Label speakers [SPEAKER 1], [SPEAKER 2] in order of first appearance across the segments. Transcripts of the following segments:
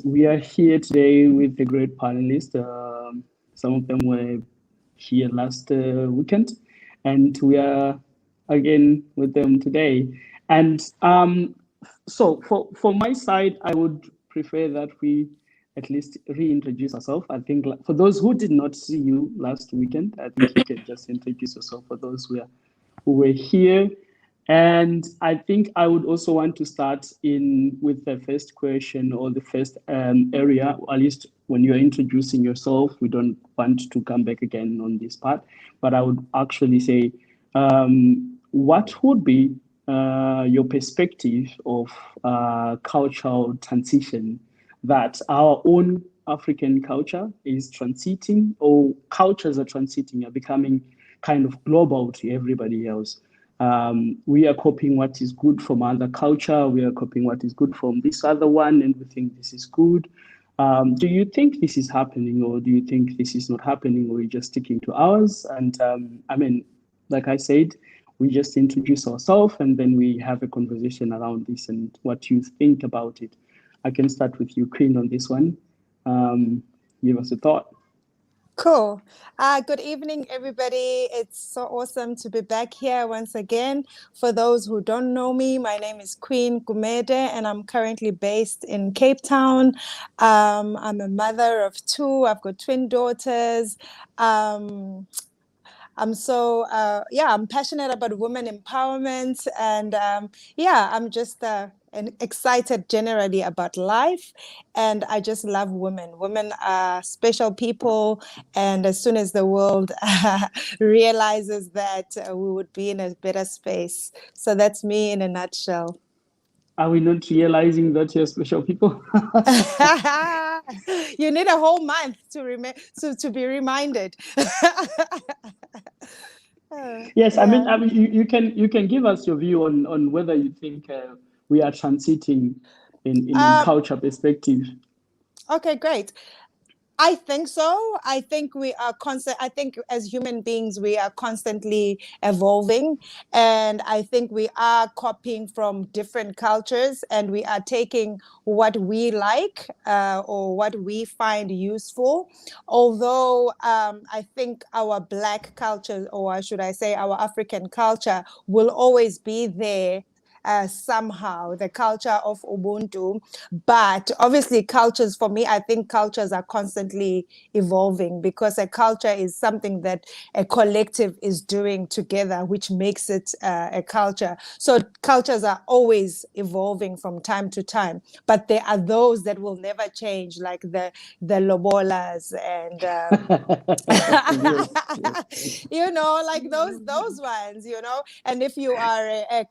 [SPEAKER 1] we are here today with a great panelist. Some of them were here last weekend, and we are again with them today. And so, for my side, I would prefer that we at least reintroduce ourselves. I think for those who did not see you last weekend, I think you can just introduce yourself for those who were here. And I think I would also want to start in with the first question or the first area, at least when you're introducing yourself. We don't want to come back again on this part, but I would actually say, what would be your perspective of cultural transition that our own African culture is transiting, or cultures are transiting, are becoming kind of global to everybody else? We are copying what is good from other culture. We are copying what is good from this other one, and we think this is good. Do you think this is happening, or do you think this is not happening, or we're just sticking to ours? And I mean, like I said, we just introduce ourselves and then we have a conversation around this and what you think about it. I can start with you, Queen, on this one. Give us a thought.
[SPEAKER 2] Cool. Good evening, everybody. It's so awesome to be back here once again. For those who don't know me, my name is Queen Gumede, and I'm currently based in Cape Town. I'm a mother of two. I've got twin daughters. I'm passionate about women empowerment, and I'm just excited generally about life, and I just love women. Women are special people, and as soon as the world realizes that, we would be in a better space. So that's me in a nutshell.
[SPEAKER 1] Are we not realizing that you're special people?
[SPEAKER 2] You need a whole month to be reminded.
[SPEAKER 1] Yes, I mean, you can give us your view on whether you think we are transiting in culture perspective.
[SPEAKER 2] Okay, great. I think so. I think we are constant. I think as human beings, we are constantly evolving. And I think we are copying from different cultures, and we are taking what we like, or what we find useful. Although I think our Black culture, or should I say our African culture, will always be there. Somehow the culture of Ubuntu, but obviously cultures, for me, I think cultures are constantly evolving, because a culture is something that a collective is doing together, which makes it a culture. So cultures are always evolving from time to time, but there are those that will never change, like the lobolas and like those ones, and if you are a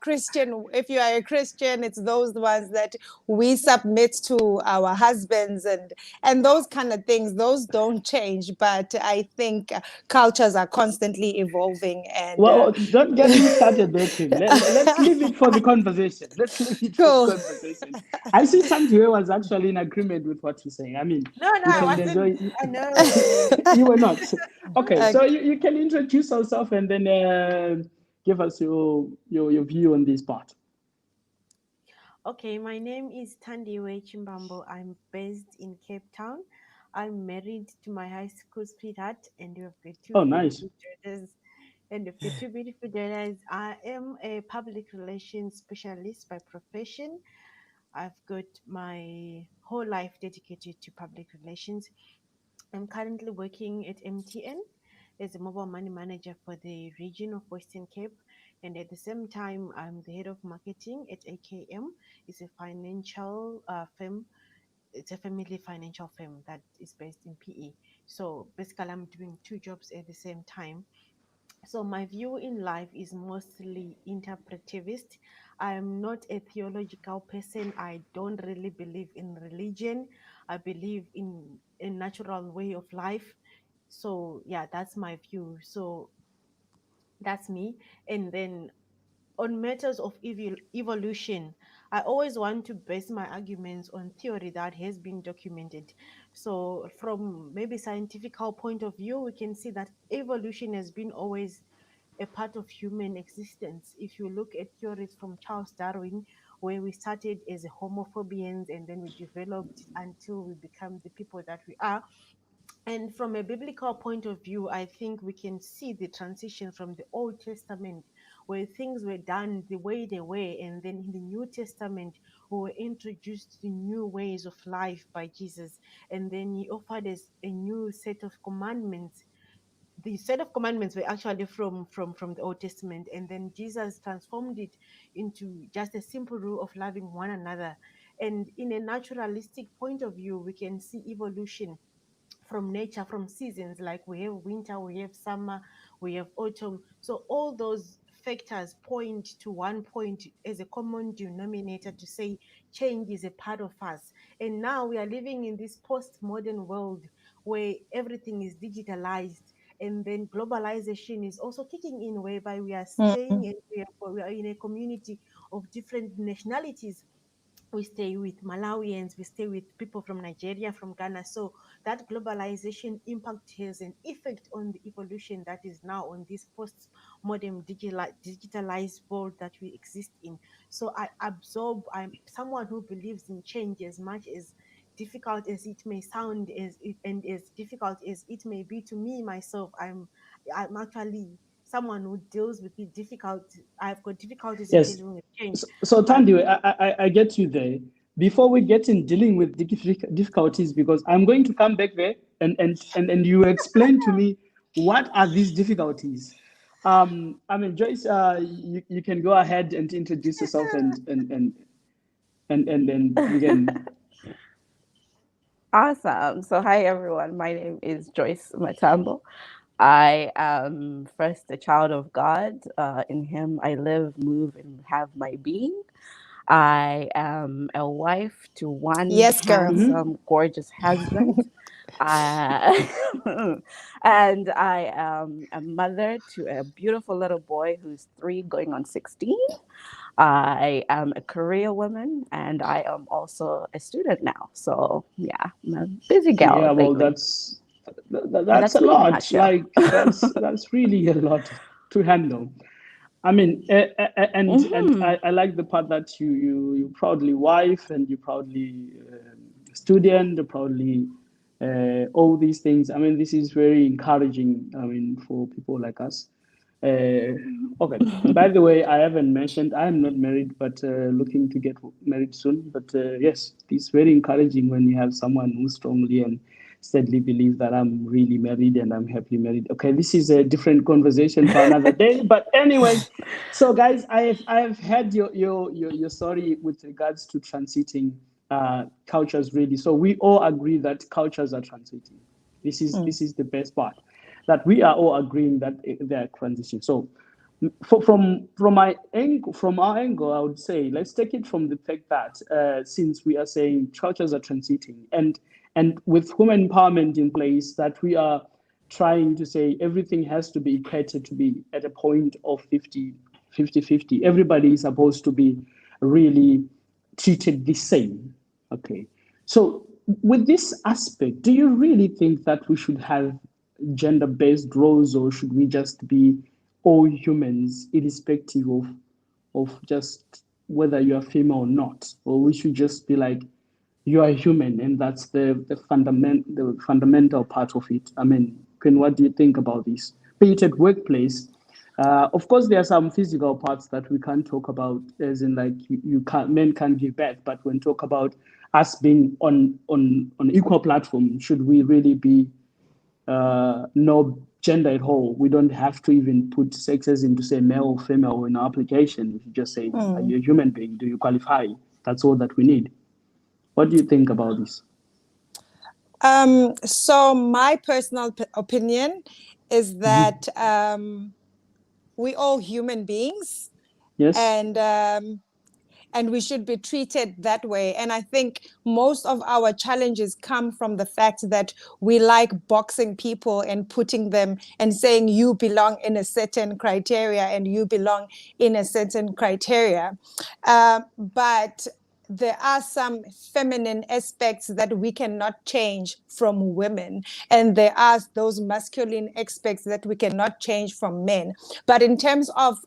[SPEAKER 2] Christian, it's those ones that we submit to our husbands, and those kind of things. Those don't change, but I think cultures are constantly evolving. And
[SPEAKER 1] Well, don't get me started there, Queen. Let's leave it for the conversation. Let's leave it for the
[SPEAKER 2] cool.
[SPEAKER 1] conversation. I see Tandiwe was actually in agreement with what you're saying. I mean,
[SPEAKER 3] No,
[SPEAKER 1] you
[SPEAKER 3] I
[SPEAKER 1] can
[SPEAKER 3] wasn't.
[SPEAKER 1] enjoy.
[SPEAKER 3] I know.
[SPEAKER 1] You were not. Okay, so
[SPEAKER 2] Okay.
[SPEAKER 1] you can introduce yourself and then give us your view on this part.
[SPEAKER 3] Okay, my name is Tandiwe Chimbambo. I'm based in Cape Town. I'm married to my high school sweetheart, and we've got two
[SPEAKER 1] Oh, nice.
[SPEAKER 3] beautiful daughters. And we've got two beautiful daughters. I am a public relations specialist by profession. I've got my whole life dedicated to public relations. I'm currently working at MTN as a mobile money manager for the region of Western Cape. And at the same time, I'm the head of marketing at AKM. It's a financial firm. It's a family financial firm that is based in PE. So basically, I'm doing two jobs at the same time. So my view in life is mostly interpretivist. I'm not a theological person. I don't really believe in religion. I believe in a natural way of life. So yeah, that's my view. So that's me. And then on matters of evolution, I always want to base my arguments on theory that has been documented. So, from maybe scientific point of view, we can see that evolution has been always a part of human existence. If you look at theories from Charles Darwin, where we started as homophobians and then we developed until we become the people that we are. And from a biblical point of view, I think we can see the transition from the Old Testament, where things were done the way they were, and then in the New Testament, we were introduced to new ways of life by Jesus. And then he offered us a new set of commandments. The set of commandments were actually from the Old Testament, and then Jesus transformed it into just a simple rule of loving one another. And in a naturalistic point of view, we can see evolution from nature, from seasons, like we have winter, we have summer, we have autumn. So all those factors point to one point as a common denominator to say change is a part of us. And now we are living in this postmodern world where everything is digitalized, and then globalization is also kicking in, whereby we are staying and we are in a community of different nationalities. We stay with Malawians, we stay with people from Nigeria, from Ghana. So that globalization impact has an effect on the evolution that is now on this post-modern digitalized world that we exist in. So I'm someone who believes in change, as much as difficult as it may sound, and as difficult as it may be to me myself. I'm actually someone who deals with the difficult. I've got difficulties in
[SPEAKER 1] Yes.
[SPEAKER 3] dealing with change,
[SPEAKER 1] So
[SPEAKER 3] but
[SPEAKER 1] Thandi, I get you there. Before we get in dealing with difficulties, because I'm going to come back there and you explain to me what are these difficulties. I mean, Joyce, you can go ahead and introduce yourself and we can.
[SPEAKER 4] Awesome. So, hi everyone. My name is Joyce Matambo. I am first a child of God. In Him, I live, move, and have my being. I am a wife to one
[SPEAKER 2] Yes, girl.
[SPEAKER 4] handsome, gorgeous husband. Uh, and I am a mother to a beautiful little boy who's 3 going on 16. I am a career woman and I am also a student now. So yeah, I'm a busy gal
[SPEAKER 1] Yeah, well,
[SPEAKER 4] lately.
[SPEAKER 1] that's
[SPEAKER 4] That's
[SPEAKER 1] a
[SPEAKER 4] me in a
[SPEAKER 1] lot.
[SPEAKER 4] nutshell.
[SPEAKER 1] Like that's really a lot to handle. I mean, and
[SPEAKER 4] Hmm.
[SPEAKER 1] I like the part that you proudly wife and you proudly student, you proudly all these things. I mean, this is very encouraging. I mean, for people like us. Okay. By the way, I haven't mentioned I am not married, but looking to get married soon. But yes, it's very encouraging when you have someone who strongly and steadily believes that I'm really married and I'm happily married. Okay, this is a different conversation for another day. But anyways, so guys, I have heard your story with regards to transiting cultures really. So we all agree that cultures are transiting. This is the best part, that we are all agreeing that they are transition. So from our angle, I would say let's take it from the fact that since we are saying cultures are transiting, and with women empowerment in place, that we are trying to say everything has to be equated to be at a point of 50-50. Everybody is supposed to be really treated the same. Okay. So with this aspect, do you really think that we should have gender-based roles, or should we just be all humans, irrespective of just whether you are female or not? Or we should just be like, you are human, and that's the fundamental part of it. I mean, Quinn, what do you think about this? Be it at workplace. Of course, there are some physical parts that we can't talk about, as in like you can't, men can't give birth. But when talk about us being on equal platform, should we really be no gender at all? We don't have to even put sexes into say male or female in our application. If you just say, are you a human being? Do you qualify? That's all that we need. What do you think about this?
[SPEAKER 2] So my personal opinion is that we all human beings,
[SPEAKER 1] Yes.
[SPEAKER 2] and we should be treated that way. And I think most of our challenges come from the fact that we like boxing people and putting them and saying you belong in a certain criteria and you belong in a certain criteria. But there are some feminine aspects that we cannot change from women, and there are those masculine aspects that we cannot change from men. But in terms of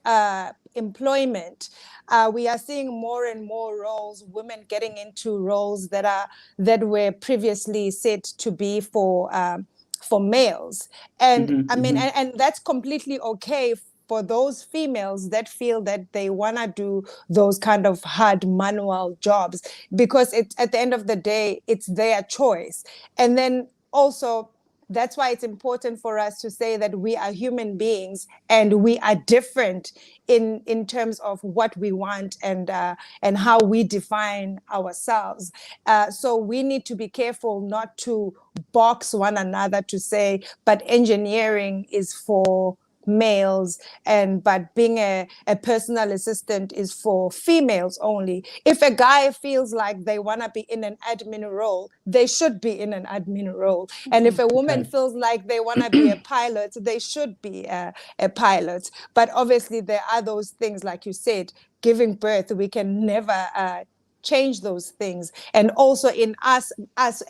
[SPEAKER 2] employment, we are seeing more and more roles, women getting into roles that were previously said to be for males. And I mean, and that's completely okay for those females that feel that they want to do those kind of hard manual jobs, because at the end of the day, it's their choice. And then also, that's why it's important for us to say that we are human beings and we are different in terms of what we want and how we define ourselves. So we need to be careful not to box one another to say, but engineering is for males, but being a personal assistant is for females only. If a guy feels like they want to be in an admin role, they should be in an admin role. And if a woman feels like they want to be a pilot, they should be a pilot. But obviously there are those things, like you said, giving birth, we can never change those things. And also in us as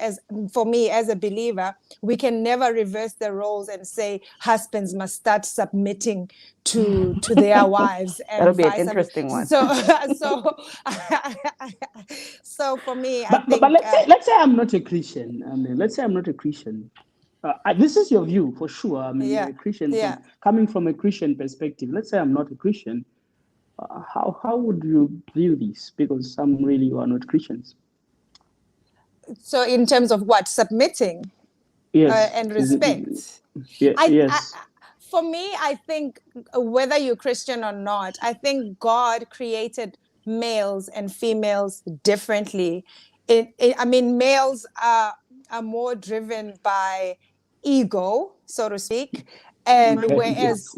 [SPEAKER 2] for me as a believer, we can never reverse the roles and say husbands must start submitting to their wives, and
[SPEAKER 4] That'll be an interesting one.
[SPEAKER 2] So for me, I
[SPEAKER 1] But
[SPEAKER 2] think
[SPEAKER 1] let's say I'm not a Christian. I mean, let's say I'm not a Christian. This is your view for sure. I mean, a Christian coming from a Christian perspective. Let's say I'm not a Christian. How would you view this? Because some really are not Christians.
[SPEAKER 2] So in terms of what? Submitting?
[SPEAKER 1] Yes.
[SPEAKER 2] And respect.
[SPEAKER 1] Yes.
[SPEAKER 2] For me, I think whether you're Christian or not, I think God created males and females differently. I mean, males are more driven by ego, so to speak, and whereas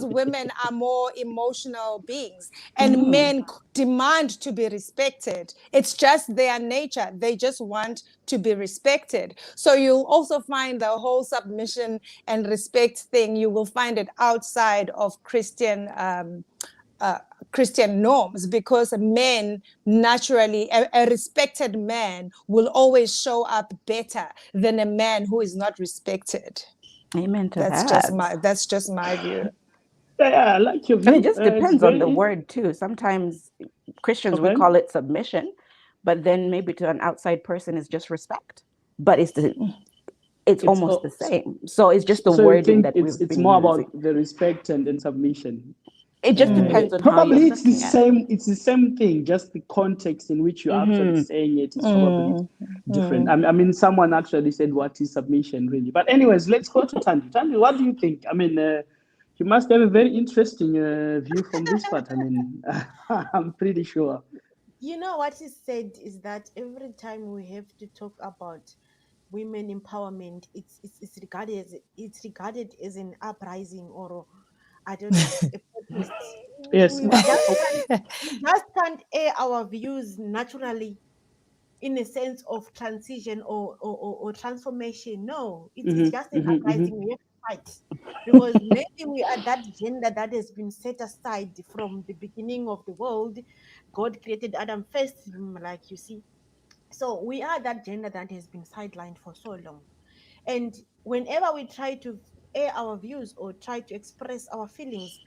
[SPEAKER 2] women are more emotional beings, and men demand to be respected. It's just their nature. They just want to be respected. So you'll also find the whole submission and respect thing, you will find it outside of Christian norms, because men naturally, a respected man will always show up better than a man who is not respected.
[SPEAKER 4] Amen to
[SPEAKER 2] That's
[SPEAKER 4] that.
[SPEAKER 2] That's just my view.
[SPEAKER 1] Yeah, I like your view.
[SPEAKER 4] And it just depends on the word too. Sometimes Christians would call it submission, but then maybe to an outside person is just respect. But it's almost the same. So it's just the wording that we've been
[SPEAKER 1] more
[SPEAKER 4] using.
[SPEAKER 1] about the respect and submission.
[SPEAKER 4] It just depends on
[SPEAKER 1] probably
[SPEAKER 4] how you're
[SPEAKER 1] it's the same. It's the same thing. Just the context in which you're actually saying it is probably different. I mean, someone actually said, "What is submission, really?" But anyways, let's go to Tandy. Tandy, what do you think? I mean, you must have a very interesting view from this part. I mean, I'm pretty sure.
[SPEAKER 3] You know what is said is that every time we have to talk about women empowerment, it's regarded as an uprising, or I don't know, a protest.
[SPEAKER 1] Yes.
[SPEAKER 3] We just can't air our views naturally in a sense of transition or transformation. No, it's just an uprising. We have to fight, because maybe we are that gender that has been set aside from the beginning of the world. God created Adam first, like you see. So we are that gender that has been sidelined for so long. And whenever we try to air our views or try to express our feelings,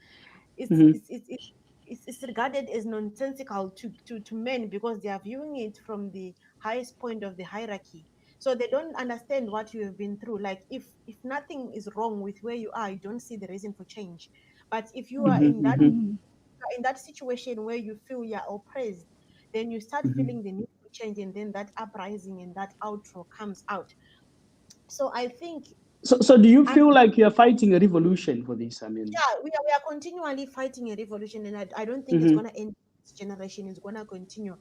[SPEAKER 3] it's it's it's it's it's regarded as nonsensical to men, because they are viewing it from the highest point of the hierarchy. So they don't understand what you have been through. Like, if nothing is wrong with where you are, you don't see the reason for change. But if you are in that situation where you feel you're oppressed, then you start feeling the need to change, and then that uprising and that outro comes out. So I think,
[SPEAKER 1] So do you feel like you're fighting a revolution for this? I mean,
[SPEAKER 3] yeah, we are continually fighting a revolution, and I don't think it's going to end this generation. It's going to continue,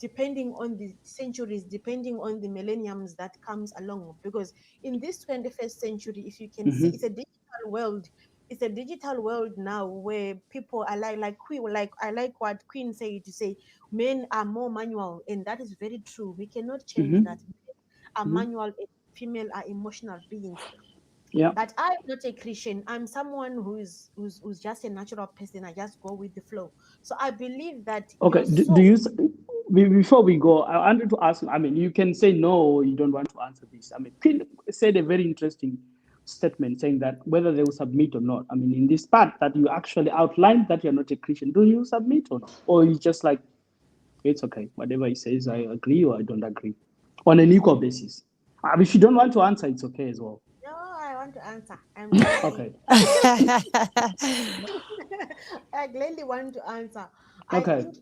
[SPEAKER 3] depending on the centuries, depending on the millenniums that comes along. Because in this 21st century, if you can see, it's a digital world. It's a digital world now, where people are like Queen, like I like what Queen said, to say men are more manual, and that is very true. We cannot change that. Men are manual, and female are emotional beings.
[SPEAKER 1] yeah.
[SPEAKER 3] But I'm not a Christian. I'm someone who's just a natural person. I just go with the flow. So I believe that
[SPEAKER 1] Okay.
[SPEAKER 3] your
[SPEAKER 1] Do
[SPEAKER 3] soul.
[SPEAKER 1] you? Before we go, I wanted to ask. I mean, you can say no, you don't want to answer this. I mean, Queen said a very interesting statement saying that whether they will submit or not. I mean, in this part that you actually outlined that you're not a Christian, do you submit or not? Or you just like, it's okay, whatever he says, I agree or I don't agree on an equal basis. If you don't want to answer, it's okay as well.
[SPEAKER 3] No, I want to answer. I'm gladly.
[SPEAKER 1] Okay.
[SPEAKER 3] I gladly want to answer. I
[SPEAKER 1] Okay.
[SPEAKER 3] think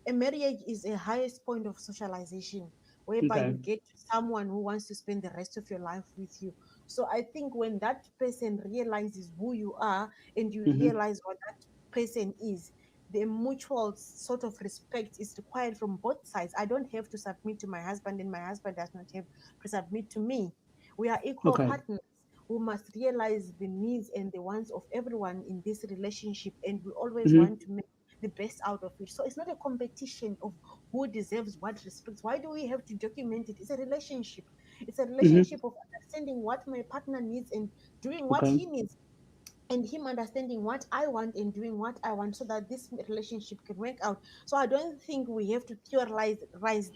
[SPEAKER 3] a marriage is a highest point of socialization, whereby
[SPEAKER 1] Okay.
[SPEAKER 3] you get someone who wants to spend the rest of your life with you. So I think when that person realizes who you are and you
[SPEAKER 1] Mm-hmm.
[SPEAKER 3] realize what that person is, the mutual sort of respect is required from both sides. I don't have to submit to my husband, and my husband does not have to submit to me. We are equal
[SPEAKER 1] Okay.
[SPEAKER 3] partners who must realize the needs and the wants of everyone in this relationship, and we always
[SPEAKER 1] Mm-hmm.
[SPEAKER 3] want to make the best out of it. So it's not a competition of who deserves what respect. Why do we have to document it? It's a relationship. It's a
[SPEAKER 1] Mm-hmm.
[SPEAKER 3] relationship of understanding what my partner needs and doing what
[SPEAKER 1] Okay.
[SPEAKER 3] he needs, and him understanding what I want and doing what I want, so that this relationship can work out. So I don't think we have to theorize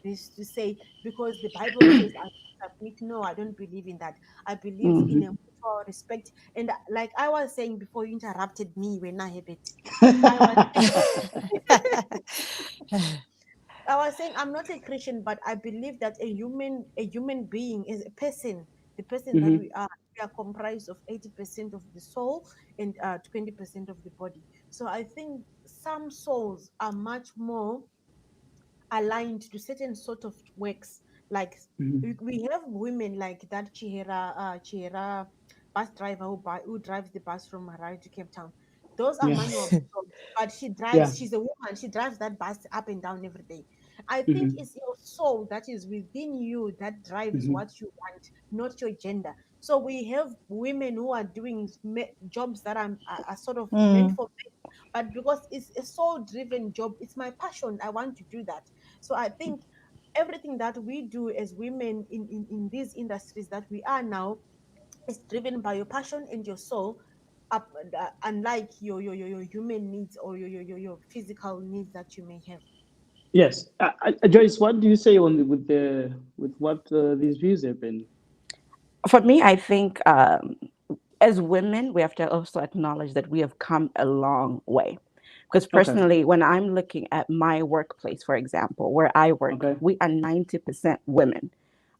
[SPEAKER 3] this to say because the Bible says I submit. No, I don't believe in that. I believe in a
[SPEAKER 1] Mm-hmm.
[SPEAKER 3] mutual respect. And like I was saying before you interrupted me when I have it, I was I was saying I'm not a Christian, but I believe that a human being is a person, the person that
[SPEAKER 1] Mm-hmm.
[SPEAKER 3] we are. We are comprised of 80% of the soul and 20% of the body. So I think some souls are much more aligned to certain sort of works. Like
[SPEAKER 1] Mm-hmm.
[SPEAKER 3] we have women like that Chihera bus driver who drives the bus from Harare to Cape Town. Those are
[SPEAKER 1] Yeah.
[SPEAKER 3] manual jobs, but she
[SPEAKER 1] Yeah.
[SPEAKER 3] drives. She's a woman. She drives that bus up and down every day. I think
[SPEAKER 1] Mm-hmm.
[SPEAKER 3] it's your soul that is within you that drives
[SPEAKER 1] Mm-hmm.
[SPEAKER 3] what you want, not your gender. So we have women who are doing jobs that are sort of meant
[SPEAKER 2] Mm,
[SPEAKER 3] for, but because it's a soul driven job, it's my passion. I want to do that. So I think everything that we do as women in these industries that we are now is driven by your passion and your soul, up, unlike your human needs or your physical needs that you may have.
[SPEAKER 1] Yes. Joyce, what do you say on with what these views have been?
[SPEAKER 4] For me, I think as women, we have to also acknowledge that we have come a long way. Because
[SPEAKER 1] Okay.
[SPEAKER 4] personally, when I'm looking at my workplace, for example, where I work,
[SPEAKER 1] Okay.
[SPEAKER 4] we are 90% women.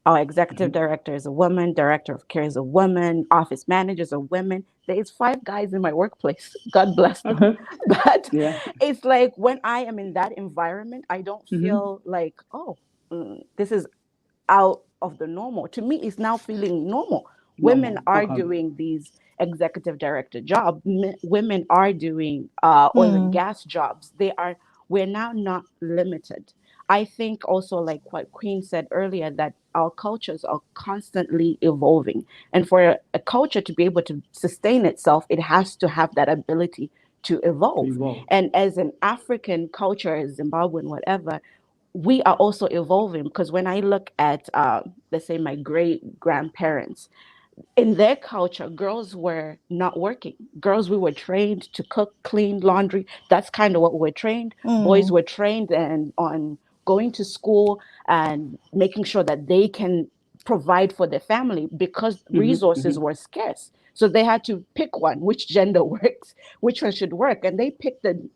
[SPEAKER 4] Our executive
[SPEAKER 1] Mm-hmm.
[SPEAKER 4] director is a woman, director of care is a woman, office managers are women. There's 5 guys in my workplace. God bless them.
[SPEAKER 1] Okay.
[SPEAKER 4] But
[SPEAKER 1] Yeah.
[SPEAKER 4] it's like when I am in that environment, I don't
[SPEAKER 1] Mm-hmm.
[SPEAKER 4] feel like, oh, this is out of the normal. To me, it's now feeling normal. Women
[SPEAKER 1] Normal.
[SPEAKER 4] are
[SPEAKER 1] Okay.
[SPEAKER 4] doing these executive director jobs. Women are doing oil and
[SPEAKER 2] mm,
[SPEAKER 4] gas jobs. We're now not limited. I think also, like what Queen said earlier, that our cultures are constantly evolving. And for a culture to be able to sustain itself, it has to have that ability to
[SPEAKER 1] To
[SPEAKER 4] evolve.
[SPEAKER 1] evolve.
[SPEAKER 4] And as an African culture, as Zimbabwean, whatever, we are also evolving because when I look at, let's say, my great grandparents, in their culture, girls were not working. Girls, we were trained to cook, clean, laundry. That's kind of what we were trained. Boys
[SPEAKER 2] mm,
[SPEAKER 4] were trained and on going to school and making sure that they can provide for their family because
[SPEAKER 1] Mm-hmm.
[SPEAKER 4] resources
[SPEAKER 1] Mm-hmm.
[SPEAKER 4] were scarce. So they had to pick one, which gender works, which one should work. And they picked the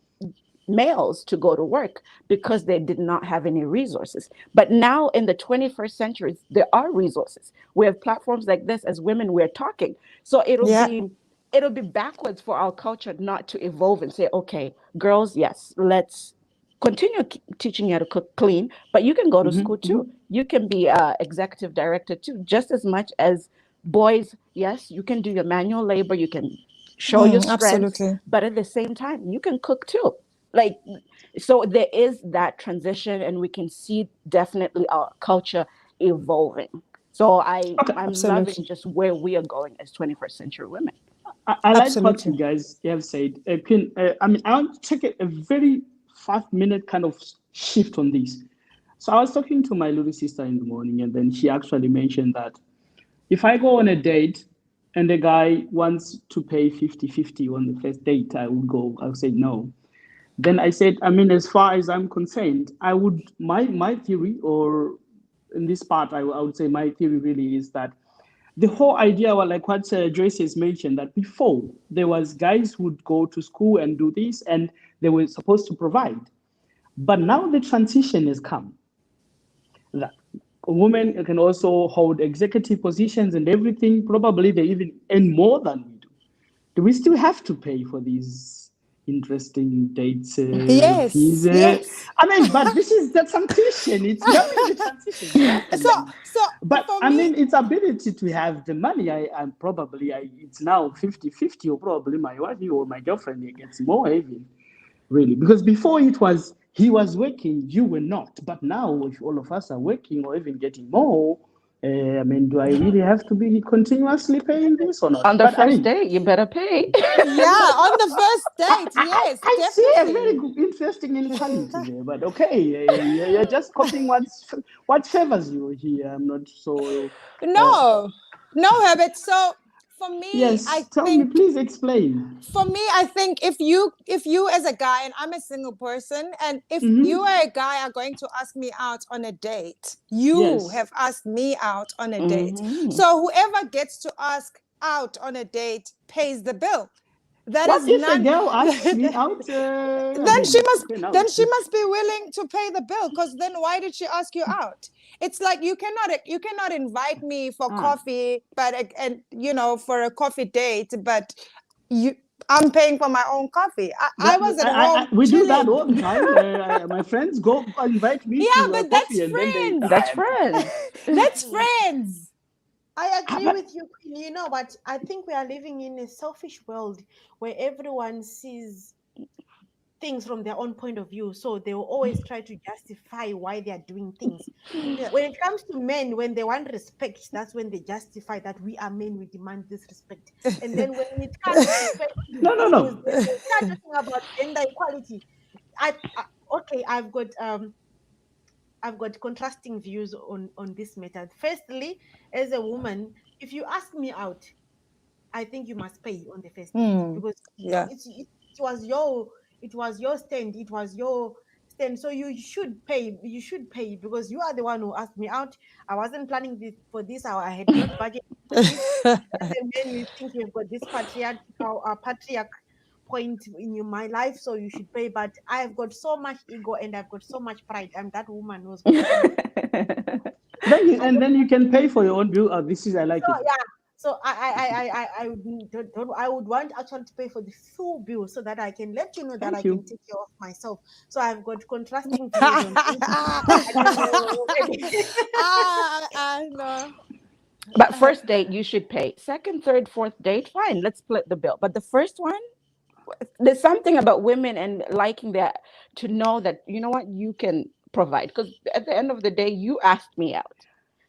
[SPEAKER 4] males to go to work because they did not have any resources. But now in the 21st century, there are resources. We have platforms like this as women, we're talking. So
[SPEAKER 2] yeah,
[SPEAKER 4] it'll be backwards for our culture not to evolve and say, okay, girls, yes, let's continue teaching you how to cook clean, but you can go to school
[SPEAKER 1] Mm-hmm. Mm-hmm.
[SPEAKER 4] too. You can be a executive director too, just as much as boys. Yes, you can do your manual labor, you can show your strengths,
[SPEAKER 2] absolutely.
[SPEAKER 4] but at the same time, you can cook too. Like, so there is that transition, and we can see definitely our culture evolving. So
[SPEAKER 1] Okay.
[SPEAKER 4] I'm loving
[SPEAKER 2] Absolutely.
[SPEAKER 4] just where we are going as 21st century women.
[SPEAKER 1] I like what you
[SPEAKER 2] Absolutely.
[SPEAKER 1] guys have said. Queen, I mean, I want to take a very 5 minute kind of shift on this. So I was talking to my little sister in the morning, and then she actually mentioned that if I go on a date and the guy wants to pay 50-50 on the first date, I would go, I would say no. Then I said, I mean, as far as I'm concerned, I would, my theory, or in this part, I would say my theory really is that the whole idea, well, like what Joyce has mentioned, that before there was guys who would go to school and do this, and they were supposed to provide. But now the transition has come. That women can also hold executive positions and everything. Probably they even earn more than we do. Do we still have to pay for these interesting dates fees?
[SPEAKER 2] Yes, yes.
[SPEAKER 1] I mean, but this is the transition. It's coming, the transition is
[SPEAKER 2] So,
[SPEAKER 1] happening.
[SPEAKER 2] so
[SPEAKER 1] But
[SPEAKER 2] for
[SPEAKER 1] I
[SPEAKER 2] me,
[SPEAKER 1] mean, its ability to have the money, it's now 50-50, or probably my wife or my girlfriend gets more even, really. Because before it was, he was working, you were not. But now, if all of us are working or even getting more, I mean, do I really have to be continuously paying this or not?
[SPEAKER 4] On the
[SPEAKER 1] But I
[SPEAKER 4] first
[SPEAKER 1] mean,
[SPEAKER 4] date, you better pay.
[SPEAKER 2] yeah, on the first date, yes,
[SPEAKER 1] I see a very
[SPEAKER 2] definitely.
[SPEAKER 1] good, interesting inequality there, but okay, you're just copying what favors you here. I'm not so. Uh,
[SPEAKER 2] No, no, Herbert. So for me,
[SPEAKER 1] yes, tell me, please explain.
[SPEAKER 2] I think if you as a guy, and I'm a single person, and if you
[SPEAKER 1] Mm-hmm.
[SPEAKER 2] are a guy are going to ask me out on a date, you
[SPEAKER 1] Yes.
[SPEAKER 2] have asked me out on a date.
[SPEAKER 4] Hmm.
[SPEAKER 2] So whoever gets to ask out on a date pays the bill. That
[SPEAKER 1] What
[SPEAKER 2] is
[SPEAKER 1] if a
[SPEAKER 2] none.
[SPEAKER 1] girl asks me out? I
[SPEAKER 2] Then she
[SPEAKER 1] mean,
[SPEAKER 2] must
[SPEAKER 1] okay, now it's.
[SPEAKER 2] be willing to pay the bill, because then why did she ask you out? It's like you cannot invite me for
[SPEAKER 4] Ah.
[SPEAKER 2] coffee, but and for a coffee date, but you I'm paying for my own coffee. I was at home
[SPEAKER 1] We do that
[SPEAKER 2] chilling.
[SPEAKER 1] all the time. My friends go invite me
[SPEAKER 2] Yeah,
[SPEAKER 1] to
[SPEAKER 2] but that's
[SPEAKER 1] coffee, and then they.
[SPEAKER 2] friends.
[SPEAKER 4] That's friends.
[SPEAKER 2] That's friends.
[SPEAKER 3] I agree
[SPEAKER 1] But
[SPEAKER 3] with you, Queen. You know what? I think we are living in a selfish world where everyone sees things from their own point of view. So they will always try to justify why they are doing things.
[SPEAKER 2] Yeah.
[SPEAKER 3] When it comes to men, when they want respect, that's when they justify that we are men, we demand this respect. And then when it comes to paying the
[SPEAKER 1] no, no,
[SPEAKER 3] bills,
[SPEAKER 1] no.
[SPEAKER 3] then they start talking about gender equality. I okay, I've got contrasting views on this matter. Firstly, as a woman, if you ask me out, I think you must pay on the first date,
[SPEAKER 2] Hmm.
[SPEAKER 3] because
[SPEAKER 2] Yeah.
[SPEAKER 3] it was your stand, it was your stand. So you should pay. You should pay because you are the one who asked me out. I wasn't planning this for this. I had not budgeted for this. As a man, you think you've got this patriarch point in my life, so you should pay. But I've got so much ego and I've got so much pride. I'm that woman who's going to pay my. I don't
[SPEAKER 1] Then you can pay for your own bill. Oh, this is I like
[SPEAKER 3] so
[SPEAKER 1] it.
[SPEAKER 3] yeah. So I would want actually to pay for the full bill so that I can let you know that I
[SPEAKER 1] Thank
[SPEAKER 3] can
[SPEAKER 1] you.
[SPEAKER 3] take care of myself. So I've got contrasting views on this. I don't know.
[SPEAKER 2] I know.
[SPEAKER 4] But first date, you should pay. Second, third, fourth date, fine. Let's split the bill. But the first one, there's something about women and liking that, to know that, you know what, you can provide. Because at the end of the day, you asked me out.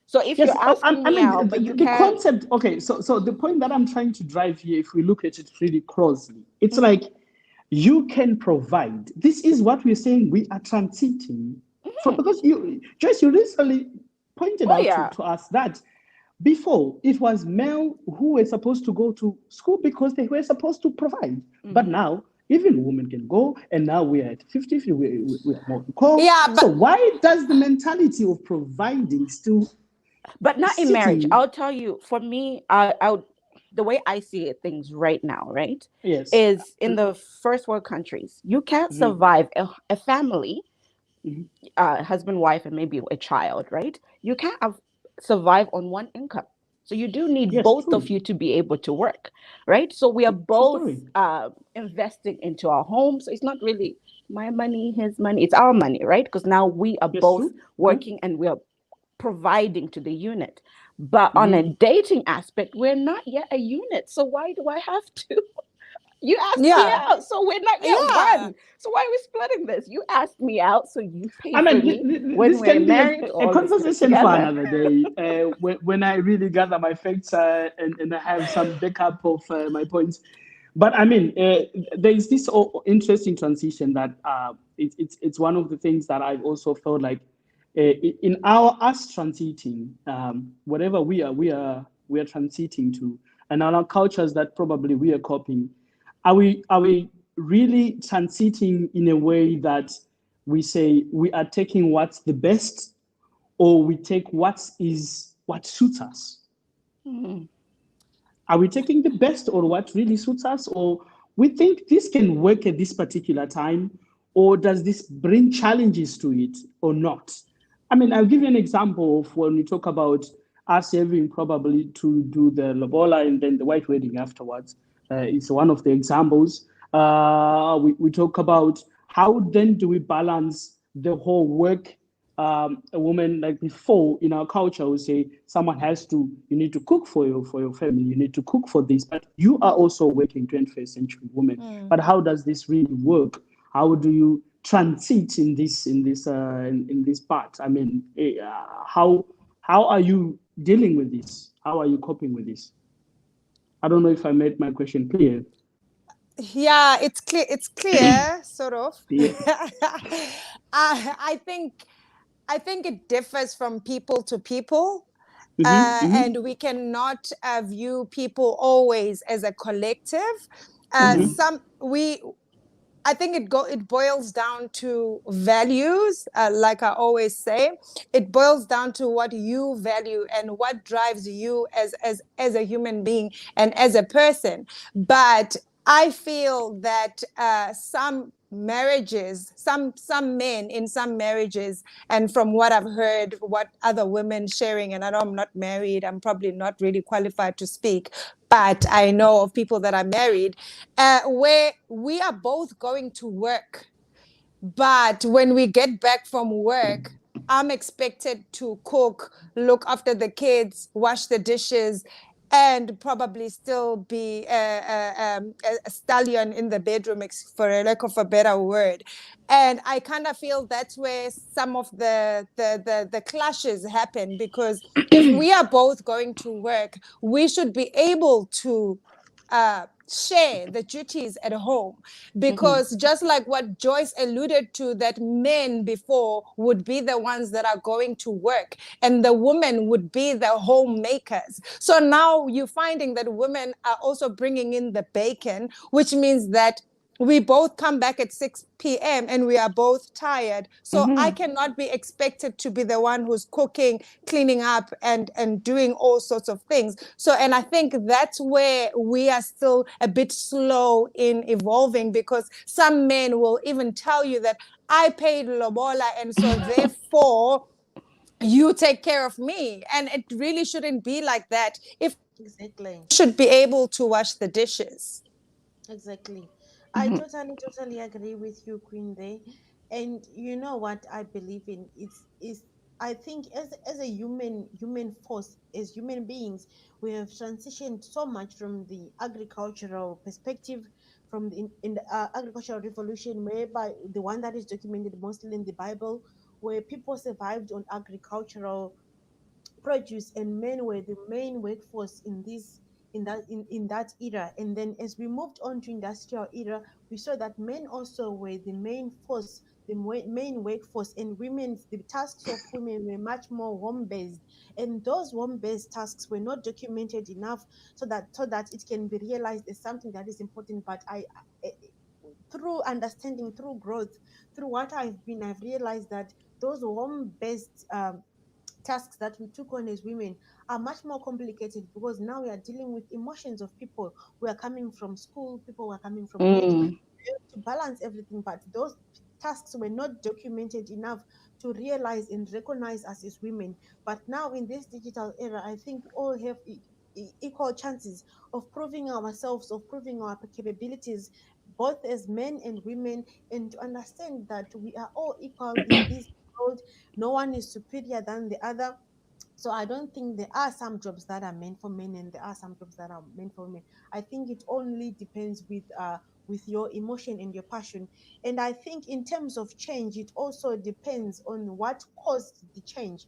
[SPEAKER 4] So if
[SPEAKER 1] Yes,
[SPEAKER 4] you're asking
[SPEAKER 1] I
[SPEAKER 4] me
[SPEAKER 1] mean
[SPEAKER 4] out, but you
[SPEAKER 1] the
[SPEAKER 4] can't,
[SPEAKER 1] concept. Okay, so the point that I'm trying to drive here, if we look at it really closely, it's
[SPEAKER 4] mhm,
[SPEAKER 1] like you can provide. This is what we're saying. We are transiting from,
[SPEAKER 4] mhm.
[SPEAKER 1] because you recently pointed
[SPEAKER 4] Oh
[SPEAKER 1] out
[SPEAKER 4] yeah.
[SPEAKER 1] to us that before it was male who were supposed to go to school because they were supposed to provide, but
[SPEAKER 4] Hmm.
[SPEAKER 1] now even women can go, and now we are at 50, we are more equal.
[SPEAKER 2] Yeah,
[SPEAKER 1] So
[SPEAKER 2] but
[SPEAKER 1] why does the mentality of providing still
[SPEAKER 4] But not in marriage.
[SPEAKER 1] sitting?
[SPEAKER 4] I'll tell you, for me, the way I see it, things right now, right,
[SPEAKER 1] Yes.
[SPEAKER 4] is in the first world countries, you can't
[SPEAKER 1] Mhm,
[SPEAKER 4] survive a family,
[SPEAKER 1] mhm.
[SPEAKER 4] husband, wife, and maybe a child, right? You can't survive on one income. So you do need
[SPEAKER 1] Yes,
[SPEAKER 4] both
[SPEAKER 1] true.
[SPEAKER 4] of you to be able to work, right? So we are
[SPEAKER 1] True
[SPEAKER 4] both
[SPEAKER 1] story.
[SPEAKER 4] investing into our home. So it's not really my money, his money. It's our money, right? Because now we are
[SPEAKER 1] Yes,
[SPEAKER 4] both
[SPEAKER 1] true. True.
[SPEAKER 4] working and we are providing to the unit. But on a
[SPEAKER 1] Mhm.
[SPEAKER 4] dating aspect, we're not yet a unit. So why do I have to? You asked me
[SPEAKER 2] yeah,
[SPEAKER 4] out, so we're not yet
[SPEAKER 2] yeah.
[SPEAKER 4] one. So why are we splitting this? You asked me out, so you pay
[SPEAKER 1] I
[SPEAKER 4] for
[SPEAKER 1] mean,
[SPEAKER 4] me when
[SPEAKER 1] this
[SPEAKER 4] we're
[SPEAKER 1] can be
[SPEAKER 4] married
[SPEAKER 1] a
[SPEAKER 4] or let's live
[SPEAKER 1] conversation for
[SPEAKER 4] together.
[SPEAKER 1] another day. When I really gather my facts and I have some backup of my points. But I mean, there is this interesting transition that it's one of the things that I've also felt like in our us transiting, whatever we are transiting to, and our cultures that probably we are copying. Are we really transiting in a way that we say we are taking what's the best, or we take what suits us?
[SPEAKER 4] Mm.
[SPEAKER 1] Are we taking the best or what really suits us? Or we think this can work at this particular time? Or does this bring challenges to it or not? I mean, I'll give you an example of when we talk about us having probably to do the lobola and then the white wedding afterwards. It's one of the examples. We talk about how then do we balance the whole work, a woman like before in our culture would say someone has to, you need to cook for your family, you need to cook for this, but you are also working 21st century woman. But how does this really work? How do you transit in this part? I mean, how are you dealing with this? How are you coping with this? I don't know if I made my question clear.
[SPEAKER 2] Yeah, it's clear sort of.
[SPEAKER 1] Yeah.
[SPEAKER 2] I think it differs from people to people.
[SPEAKER 1] Mm-hmm,
[SPEAKER 2] And
[SPEAKER 1] mm-hmm,
[SPEAKER 2] we cannot view people always as a collective.
[SPEAKER 4] Mm-hmm.
[SPEAKER 2] Some we I think it boils down to values. Like I always say, it boils down to what you value and what drives you as a human being and as a person. But I feel that some marriages, some men in some marriages, and from what I've heard, what other women sharing, and I know I'm not married, I'm probably not really qualified to speak, but I know of people that are married, where we are both going to work. But when we get back from work, I'm expected to cook, look after the kids, wash the dishes, and probably still be a stallion in the bedroom, for a lack of a better word. And I kind of feel that's where some of the clashes happen, because if we are both going to work, we should be able to share the duties at home,
[SPEAKER 4] Mm-hmm.
[SPEAKER 2] because just like what Joyce alluded to, that men before would be the ones that are going to work and the women would be the homemakers. So now you're finding that women are also bringing in the bacon, which means that we both come back at 6 p.m. and we are both tired. So I
[SPEAKER 4] Mm-hmm.
[SPEAKER 2] cannot be expected to be the one who's cooking, cleaning up, and doing all sorts of things. So, and I think that's where we are still a bit slow in evolving, because some men will even tell you that I paid lobola, and so therefore you take care of me. And it really shouldn't be like that. If
[SPEAKER 3] Exactly.
[SPEAKER 2] should be able to wash the dishes.
[SPEAKER 3] Exactly. I
[SPEAKER 4] Mm-hmm.
[SPEAKER 3] totally agree with you, Queen Day. And you know what I believe in? Is I think as a human force, as human beings, we have transitioned so much from the agricultural perspective, from in the agricultural revolution, whereby the one that is documented mostly in the Bible, where people survived on agricultural produce, and men were the main workforce in that era. And then as we moved on to industrial era, we saw that men also were the main force, the main workforce, and the tasks of women were much more home based, and those home based tasks were not documented enough, so that it can be realized as something that is important. But through understanding, through growth, through what I've realized that those home based tasks that we took on as women are much more complicated, because now we are dealing with emotions of people who are coming from school, people who are coming from work,
[SPEAKER 4] Mm.
[SPEAKER 3] to balance everything. But those tasks were not documented enough to realize and recognize us as women. But now in this digital era, I think we all have equal chances of proving ourselves, of proving our capabilities, both as men and women, and to understand that we are all equal in this world. No one is superior than the other. So I don't think there are some jobs that are meant for men and there are some jobs that are meant for women. I think it only depends with your emotion and your passion. And I think in terms of change, it also depends on what caused the change,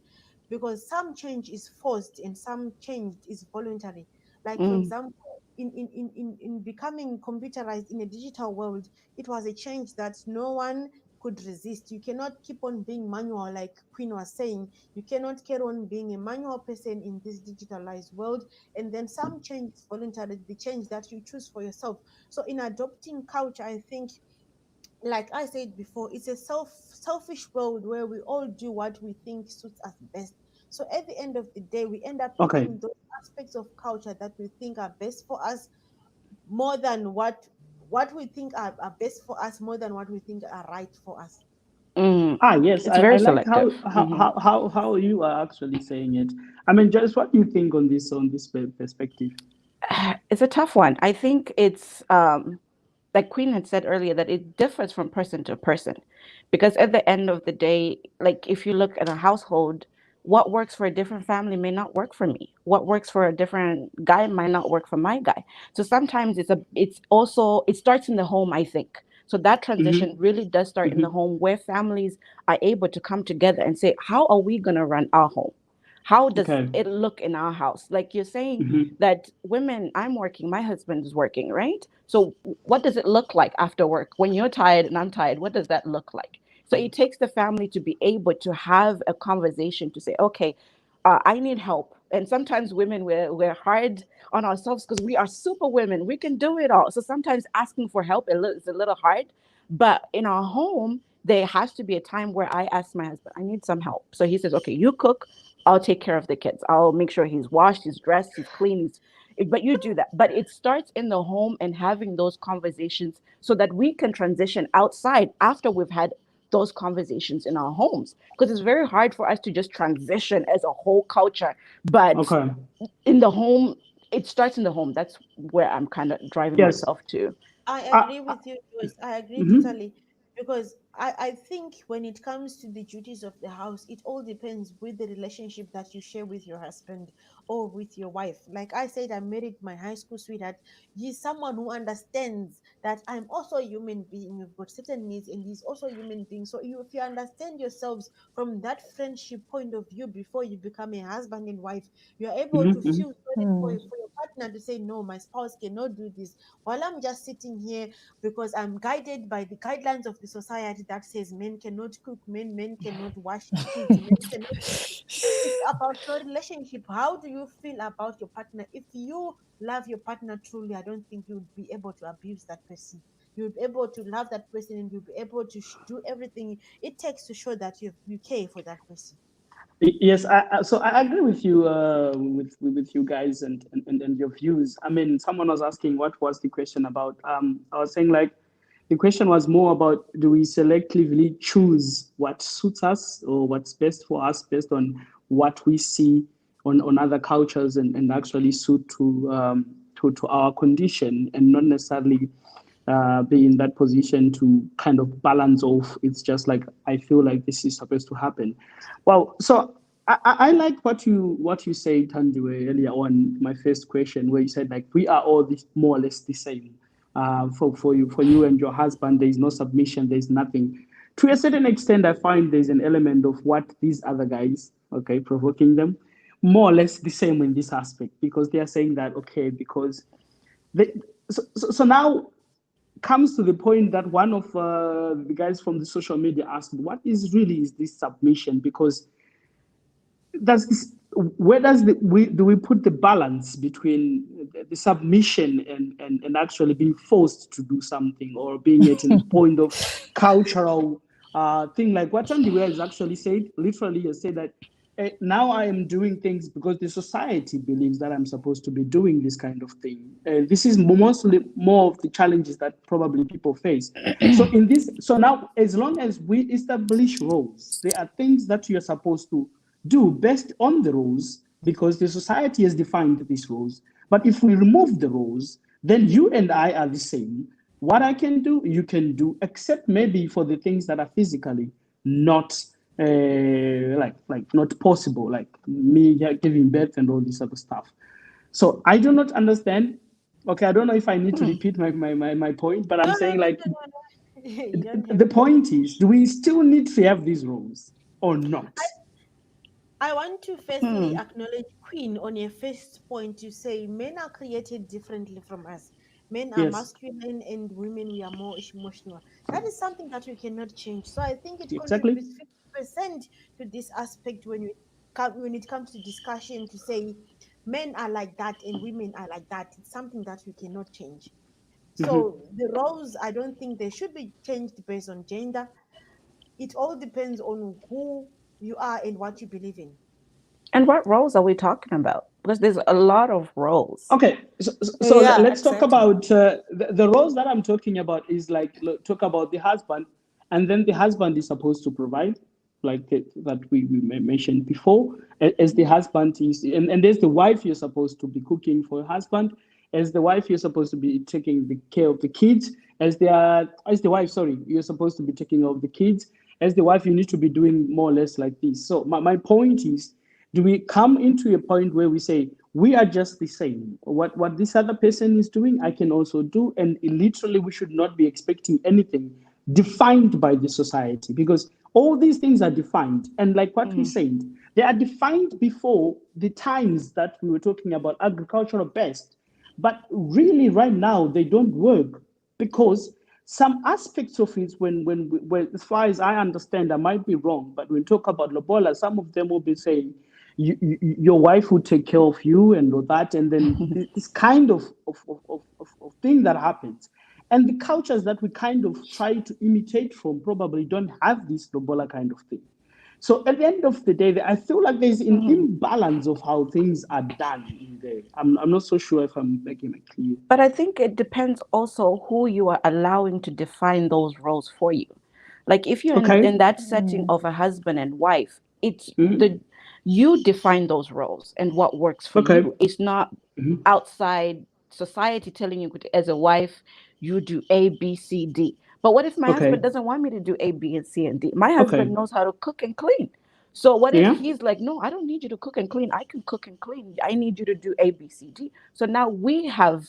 [SPEAKER 3] because some change is forced and some change is voluntary. Like for
[SPEAKER 4] Mm.
[SPEAKER 3] example, in becoming computerized in a digital world, it was a change that no one could resist. You cannot keep on being manual, like Queen was saying. You cannot carry on being a manual person in this digitalized world. And then some change is voluntary, the change that you choose for yourself. So in adopting culture, I think, like I said before, it's a selfish world where we all do what we think suits us best. So at the end of the day, we end up
[SPEAKER 1] Okay.
[SPEAKER 3] picking those aspects of culture that we think are best for us more than what we think are best for us more than what we think are right for us.
[SPEAKER 4] Mm.
[SPEAKER 1] Ah, yes,
[SPEAKER 4] It's
[SPEAKER 1] I
[SPEAKER 4] very
[SPEAKER 1] like
[SPEAKER 4] selective.
[SPEAKER 1] how you are actually saying it. I mean, just what do you think on this perspective?
[SPEAKER 4] It's a tough one. I think it's like Queen had said earlier, that it differs from person to person. Because at the end of the day, like if you look at a household, what works for a different family may not work for me. What works for a different guy might not work for my guy. So sometimes it starts in the home, I think. So that transition
[SPEAKER 1] Mm-hmm.
[SPEAKER 4] really does start in the
[SPEAKER 1] Mm-hmm.
[SPEAKER 4] home, where families are able to come together and say, how are we going to run our home? How does
[SPEAKER 1] Okay.
[SPEAKER 4] it look in our house? Like you're saying
[SPEAKER 1] Mm-hmm.
[SPEAKER 4] that women, I'm working, my husband is working, right? So what does it look like after work? When you're tired and I'm tired, what does that look like? So it takes the family to be able to have a conversation to say, okay, I need help. And sometimes women, we're hard on ourselves because we are super women. We can do it all. So sometimes asking for help is a little hard. But in our home, there has to be a time where I ask my husband, I need some help. So he says, okay, you cook, I'll take care of the kids. I'll make sure he's washed, he's dressed, he's clean, but you do that. But it starts in the home and having those conversations so that we can transition outside after we've had those conversations in our homes. Because it's very hard for us to just transition as a whole culture. But
[SPEAKER 1] Okay.
[SPEAKER 4] in the home, it starts in the home. That's where I'm kind of driving
[SPEAKER 1] Yes.
[SPEAKER 4] myself to.
[SPEAKER 3] I
[SPEAKER 1] Uh,
[SPEAKER 3] agree with you, Joyce. I agree
[SPEAKER 1] mm-hmm.
[SPEAKER 3] totally. Because I think when it comes to the duties of the house, it all depends with the relationship that you share with your husband or with your wife. Like I said, I married my high school sweetheart. He's someone who understands that I'm also a human being. We've got certain needs, and he's also a human being. So if you understand yourselves from that friendship point of view before you become a husband and wife, you're able to
[SPEAKER 1] Mm-hmm. Mm-hmm.
[SPEAKER 3] feel sorry for your partner to say, no, my spouse cannot do this while I'm just sitting here because I'm guided by the guidelines of the society that says men cannot cook, men cannot wash kids, men cannot do this. It's about your relationship. How do you feel about your partner? If you love your partner truly, I don't think you would be able to abuse that person. You'll be able to love that person, and you'll be able to do everything it takes to show that you care for that person.
[SPEAKER 1] Yes, so I agree with you, with you guys and your views. I mean, someone was asking what was the question about. I was saying like the question was more about, do we selectively choose what suits us or what's best for us based on what we see on other cultures and actually suit to our condition, and not necessarily be in that position to kind of balance off. It's just like I feel like this is supposed to happen. Well, so I like what you said, Tandiwe, earlier on. My first question, where you said like we are all this, more or less the same. For you and your husband, there is no submission. There is nothing. To a certain extent, I find there's an element of what these other guys, okay, provoking them, more or less the same in this aspect, because they are saying that okay, because they, so now comes to the point that one of the guys from the social media asked, "What is this submission?" Because does this, where does we put the balance between the submission and actually being forced to do something, or being at a point of cultural thing, like what Andy Wells actually said, literally he said that now I am doing things because the society believes that I'm supposed to be doing this kind of thing. This is mostly more of the challenges that probably people face. So now, as long as we establish roles, there are things that you're supposed to do based on the rules, because the society has defined these rules. But if we remove the rules, then you and I are the same. What I can do, you can do, except maybe for the things that are physically not like not possible, like me giving birth and all this other stuff. So I do not understand. Okay, I don't know if I need to repeat my point, but I'm
[SPEAKER 3] No, no,
[SPEAKER 1] saying
[SPEAKER 3] no,
[SPEAKER 1] like
[SPEAKER 3] no, no. You don't have
[SPEAKER 1] the
[SPEAKER 3] to.
[SPEAKER 1] point is, do we still need to have these rules or not?
[SPEAKER 3] I want to firstly
[SPEAKER 4] Hmm.
[SPEAKER 3] acknowledge Queen on your first point. You say men are created differently from us. Men are
[SPEAKER 1] Yes,
[SPEAKER 3] masculine and women, we are more emotional. That is something that we cannot change. So I think it
[SPEAKER 1] exactly.
[SPEAKER 3] contributes 50% to this aspect when it comes to discussion to say men are like that and women are like that. It's something that we cannot change.
[SPEAKER 1] Mhm.
[SPEAKER 3] So the roles, I don't think they should be changed based on gender. It all depends on who you are and what you believe in.
[SPEAKER 4] And what roles are we talking about? Because there's a lot of roles.
[SPEAKER 1] Okay, so
[SPEAKER 2] Yeah,
[SPEAKER 1] let's talk
[SPEAKER 2] exactly.
[SPEAKER 1] about the roles that I'm talking about is like talk about the husband, and then the husband is supposed to provide, like that we mentioned before, as the husband is, and there's the wife, you're supposed to be cooking for your husband, as the wife you're supposed to be taking the care of the kids, as the wife, sorry, you're supposed to be taking care of the kids, as the wife you need to be doing more or less like this. So my point is, do we come into a point where we say we are just the same? What this other person is doing, I can also do, and literally we should not be expecting anything defined by the society, because all these things are defined, and like what we
[SPEAKER 4] Mm.
[SPEAKER 1] said, they are defined before the times that we were talking about agricultural based, but really right now they don't work, because some aspects of it, when as far as I understand, I might be wrong, but when we talk about lobola, some of them will be saying your wife will take care of you and all that, and then this kind of thing that happens, and the cultures that we kind of try to imitate from probably don't have this lobola kind of thing. So at the end of the day, I feel like there's an
[SPEAKER 4] Mhm.
[SPEAKER 1] imbalance of how things are done in there. I'm not so sure if I'm making it clear.
[SPEAKER 4] But I think it depends also who you are allowing to define those roles for you. Like if you're
[SPEAKER 1] Okay.
[SPEAKER 4] in that setting of a husband and wife, it's
[SPEAKER 1] Mhm.
[SPEAKER 4] the you define those roles and what works for
[SPEAKER 1] Okay.
[SPEAKER 4] you. It's not
[SPEAKER 1] Mhm.
[SPEAKER 4] outside society telling you as a wife you do A, B, C, D. But what if my husband
[SPEAKER 1] Okay.
[SPEAKER 4] doesn't want me to do A, B, and C and D? My husband
[SPEAKER 1] Okay.
[SPEAKER 4] knows how to cook and clean. So what if
[SPEAKER 1] Yeah.
[SPEAKER 4] he's like, no, I don't need you to cook and clean. I can cook and clean. I need you to do A, B, C, D. So now we have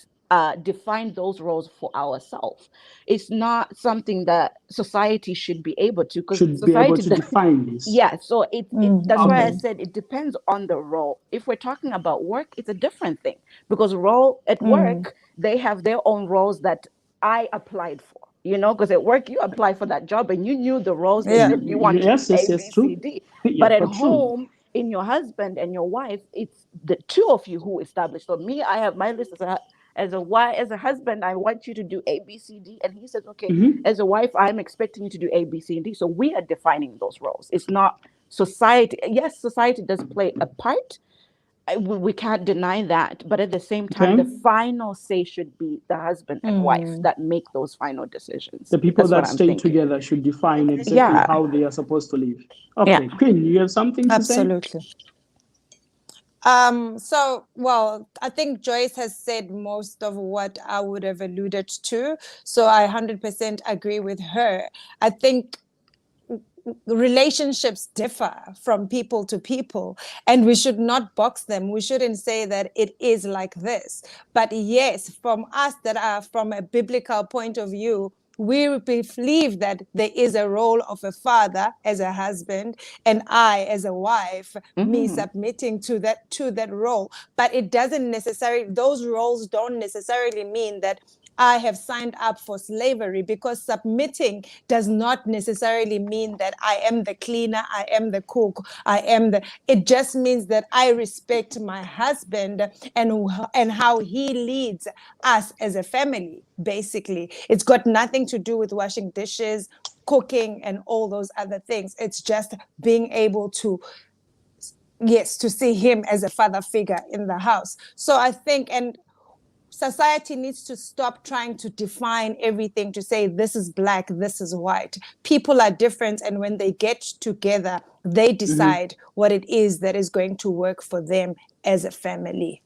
[SPEAKER 4] defined those roles for ourselves. It's not something that society should be able to, because
[SPEAKER 1] Should be able
[SPEAKER 4] society
[SPEAKER 1] to define this.
[SPEAKER 4] yeah, so it that's why I
[SPEAKER 1] Okay.
[SPEAKER 4] said it depends on the role. If we're talking about work, it's a different thing, because role at work, they have their own roles that I applied for. Because at work you apply for that job and you knew the roles that
[SPEAKER 2] Yeah.
[SPEAKER 4] you want to do
[SPEAKER 1] Yes, yes,
[SPEAKER 4] A,
[SPEAKER 1] yes,
[SPEAKER 4] B, C,
[SPEAKER 1] true.
[SPEAKER 4] D.
[SPEAKER 1] Yeah,
[SPEAKER 4] But at
[SPEAKER 1] but true.
[SPEAKER 4] home, in your husband and your wife, it's the two of you who establish. So me, I have my list as a husband, I want you to do A, B, C, D, and he says, okay,
[SPEAKER 1] Hmm.
[SPEAKER 4] as a wife, I'm expecting you to do A, B, C, and D. So we are defining those roles. It's not society. Yes, society does play a part. We can't deny that, but at the same time,
[SPEAKER 1] Okay.
[SPEAKER 4] the final say should be the husband and wife that make those final decisions.
[SPEAKER 1] The people
[SPEAKER 4] That's what
[SPEAKER 1] that
[SPEAKER 4] I'm
[SPEAKER 1] stay
[SPEAKER 4] thinking.
[SPEAKER 1] together should define exactly
[SPEAKER 4] Yeah,
[SPEAKER 1] how they are supposed to live.
[SPEAKER 4] yeah.
[SPEAKER 1] Okay, Queen, you have something to say?
[SPEAKER 2] Absolutely. So, well, I think Joyce has said most of what I would have alluded to. So I 100% agree with her. I think relationships differ from people to people, and we should not box them. We shouldn't say that it is like this. But yes, from us that are from a biblical point of view, we believe that there is a role of a father as a husband, and I as a wife, me
[SPEAKER 4] Hmm.
[SPEAKER 2] submitting to that role. But it doesn't necessarily, those roles don't necessarily mean that I have signed up for slavery, because submitting does not necessarily mean that I am the cleaner, I am the cook, it just means that I respect my husband and how he leads us as a family, basically. It's got nothing to do with washing dishes, cooking, and all those other things. It's just being able to, yes, to see him as a father figure in the house. So I think, and society needs to stop trying to define everything to say this is black, this is white. People are different, and when they get together, they
[SPEAKER 1] Hmm.
[SPEAKER 2] decide what it is that is going to work for them as a family.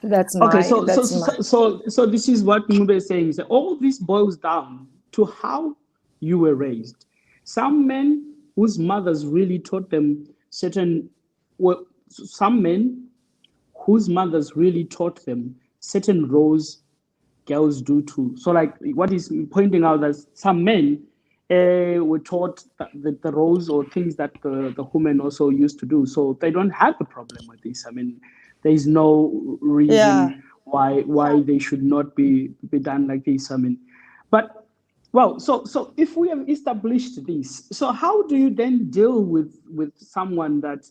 [SPEAKER 2] That's
[SPEAKER 1] Okay,
[SPEAKER 2] my
[SPEAKER 1] so so
[SPEAKER 2] that's
[SPEAKER 1] so
[SPEAKER 2] my
[SPEAKER 1] so this is what Mube is saying. So all this boils down to how you were raised. Some men whose mothers really taught them certain, well, some men whose mothers really taught them certain roles girls do too. So, like, what is pointing out that some men were taught the roles or things that the women also used to do. So they don't have a problem with this. I mean, there is no
[SPEAKER 2] yeah.
[SPEAKER 1] reason why they should not be done like this. I mean, but well, so if we have established this, so how do you then deal with someone that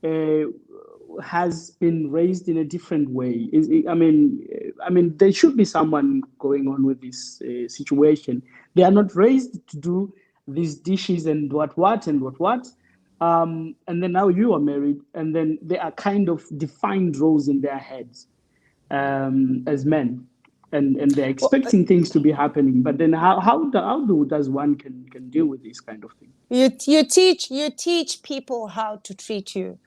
[SPEAKER 1] uh, has been raised in a different way? I mean, there should be someone going on with this situation. They are not raised to do these dishes and what and what. and then now you are married, and then there are kind of defined roles in their heads as men, and they're
[SPEAKER 2] Well,
[SPEAKER 1] expecting things to be happening. But then does one can deal with this kind of thing?
[SPEAKER 2] you teach people how to treat you,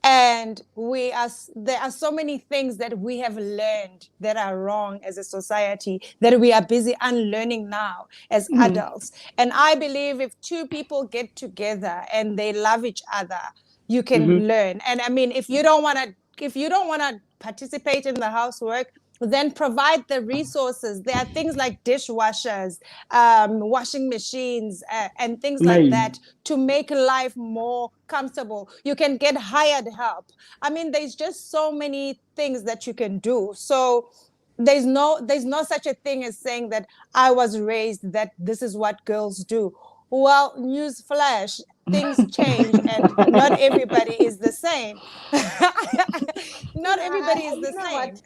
[SPEAKER 2] and there are so many things that we have learned that are wrong as a society that we are busy unlearning now as
[SPEAKER 1] Mm-hmm.
[SPEAKER 2] adults. And I believe if two people get together and they love each other, you
[SPEAKER 1] Mm-hmm.
[SPEAKER 2] can learn. And I mean, if you don't want to participate in the housework, then provide the resources. There are things like dishwashers, washing machines, and things like
[SPEAKER 1] Made.
[SPEAKER 2] that to make life more comfortable. You can get hired help. I mean, there's just so many things that you can do. So there's no such a thing as saying that I was raised that this is what girls do. Well, news flash, things change and not everybody is the same. Not everybody is
[SPEAKER 3] You
[SPEAKER 2] the
[SPEAKER 3] know what?
[SPEAKER 2] same.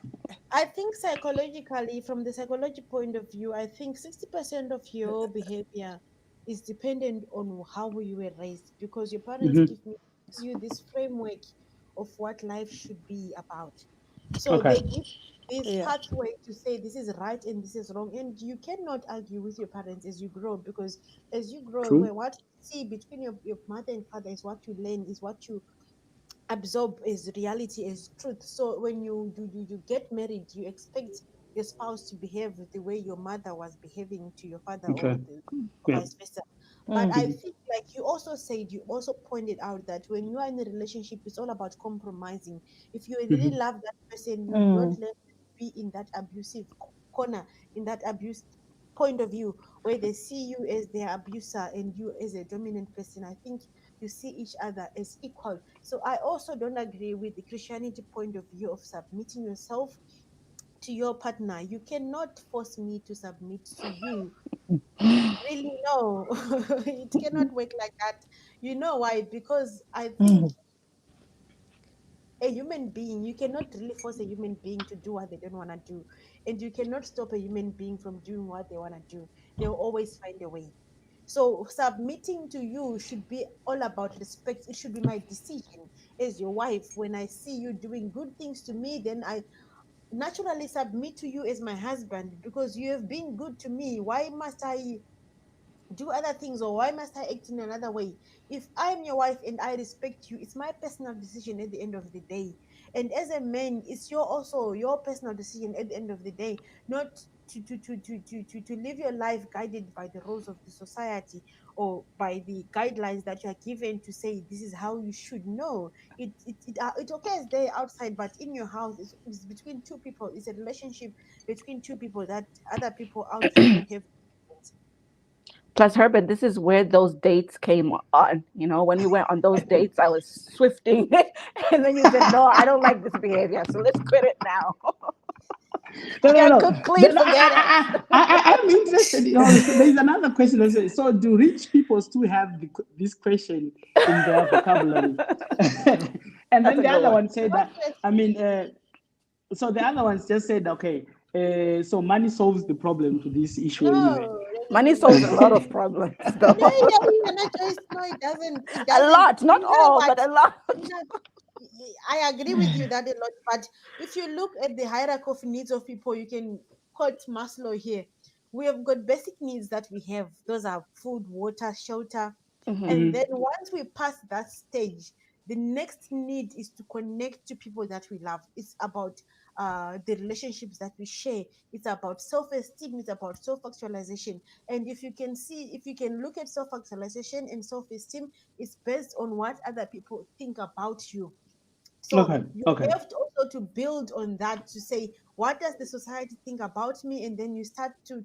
[SPEAKER 3] I think psychologically, from the psychology point of view, I think 60% of your behavior is dependent on how you were raised, because your parents
[SPEAKER 1] Mm-hmm.
[SPEAKER 3] gives you this framework of what life should be about. So
[SPEAKER 1] Okay.
[SPEAKER 3] they give this
[SPEAKER 2] Yeah.
[SPEAKER 3] pathway to say this is right and this is wrong, and you cannot argue with your parents as you grow, because as you grow,
[SPEAKER 1] True.
[SPEAKER 3] where what you see between your mother and father is what you learn, is what you absorb as reality, as truth. So when you get married, you expect your spouse to behave the way your mother was behaving to your father,
[SPEAKER 1] Okay.
[SPEAKER 3] or the or
[SPEAKER 1] Yeah.
[SPEAKER 3] vice versa. But
[SPEAKER 2] Mm.
[SPEAKER 3] I
[SPEAKER 1] Mm-hmm.
[SPEAKER 3] think, like you also pointed out that when you are in a relationship, it's all about compromising. If you really
[SPEAKER 1] Mm-hmm.
[SPEAKER 3] love that person, you would not
[SPEAKER 2] Mm.
[SPEAKER 3] let them be in that abusive corner, in that abuse point of view, where they see you as their abuser and you as a dominant person. I think you see each other as equal. So I also don't agree with the Christianity point of view of submitting yourself to your partner. You cannot force me to submit to you. Really, no. It cannot work like that. You know why? Because I think
[SPEAKER 2] Mm.
[SPEAKER 3] a human being, you cannot really force a human being to do what they don't want to do. And you cannot stop a human being from doing what they want to do. They'll always find a way. So submitting to you should be all about respect. It should be my decision as your wife. When I see you doing good things to me, then I naturally submit to you as my husband, because you have been good to me. Why must I do other things, or why must I act in another way? If I'm your wife and I respect you, it's my personal decision at the end of the day. And as a man, it's your also your personal decision at the end of the day, not to live your life guided by the rules of the society, or by the guidelines that you are given to say this is how you should know. It occurs there outside, but in your house, it's between two people. It's a relationship between two people that other people outside don't have.
[SPEAKER 4] Plus, Herbert, this is where those dates came on. You know, when we went on those dates, I was swifting, and then you said, "No, I don't like this behavior, so let's quit it now."
[SPEAKER 1] No, no,
[SPEAKER 4] Can't
[SPEAKER 1] no.
[SPEAKER 4] cook clean,
[SPEAKER 1] Then
[SPEAKER 4] forget it.
[SPEAKER 1] I'm interested. There's another question that says, so do rich people still have this question in their vocabulary? And
[SPEAKER 4] That's
[SPEAKER 1] then
[SPEAKER 4] a
[SPEAKER 1] the
[SPEAKER 4] good
[SPEAKER 1] other
[SPEAKER 4] one.
[SPEAKER 1] one said
[SPEAKER 3] What
[SPEAKER 1] that, I
[SPEAKER 3] question?
[SPEAKER 1] mean, so the other ones just said, okay, so money solves the problem to this issue
[SPEAKER 3] No,
[SPEAKER 1] anyway.
[SPEAKER 3] no, no,
[SPEAKER 4] Money
[SPEAKER 3] no, no,
[SPEAKER 4] solves a
[SPEAKER 3] no.
[SPEAKER 4] lot of problems,
[SPEAKER 3] No,
[SPEAKER 4] though.
[SPEAKER 3] yeah, no, Joyce, no, it doesn't. It
[SPEAKER 4] A
[SPEAKER 3] doesn't.
[SPEAKER 4] lot, not
[SPEAKER 3] You know
[SPEAKER 4] all,
[SPEAKER 3] what?
[SPEAKER 4] but a lot.
[SPEAKER 3] You know, I agree with you that a lot. But if you look at the hierarchy of needs of people, you can quote Maslow here. We have got basic needs that we have. Those are food, water, shelter.
[SPEAKER 4] Hmm.
[SPEAKER 3] And
[SPEAKER 1] Mhm.
[SPEAKER 3] then once we pass that stage, the next need is to connect to people that we love. It's about the relationships that we share. It's about self-esteem. It's about self-actualization. And if you can look at self-actualization and self-esteem, it's based on what other people think about you. So
[SPEAKER 1] Okay,
[SPEAKER 3] you
[SPEAKER 1] okay,
[SPEAKER 3] have to also to build on that, to say what does the society think about me, and then you start to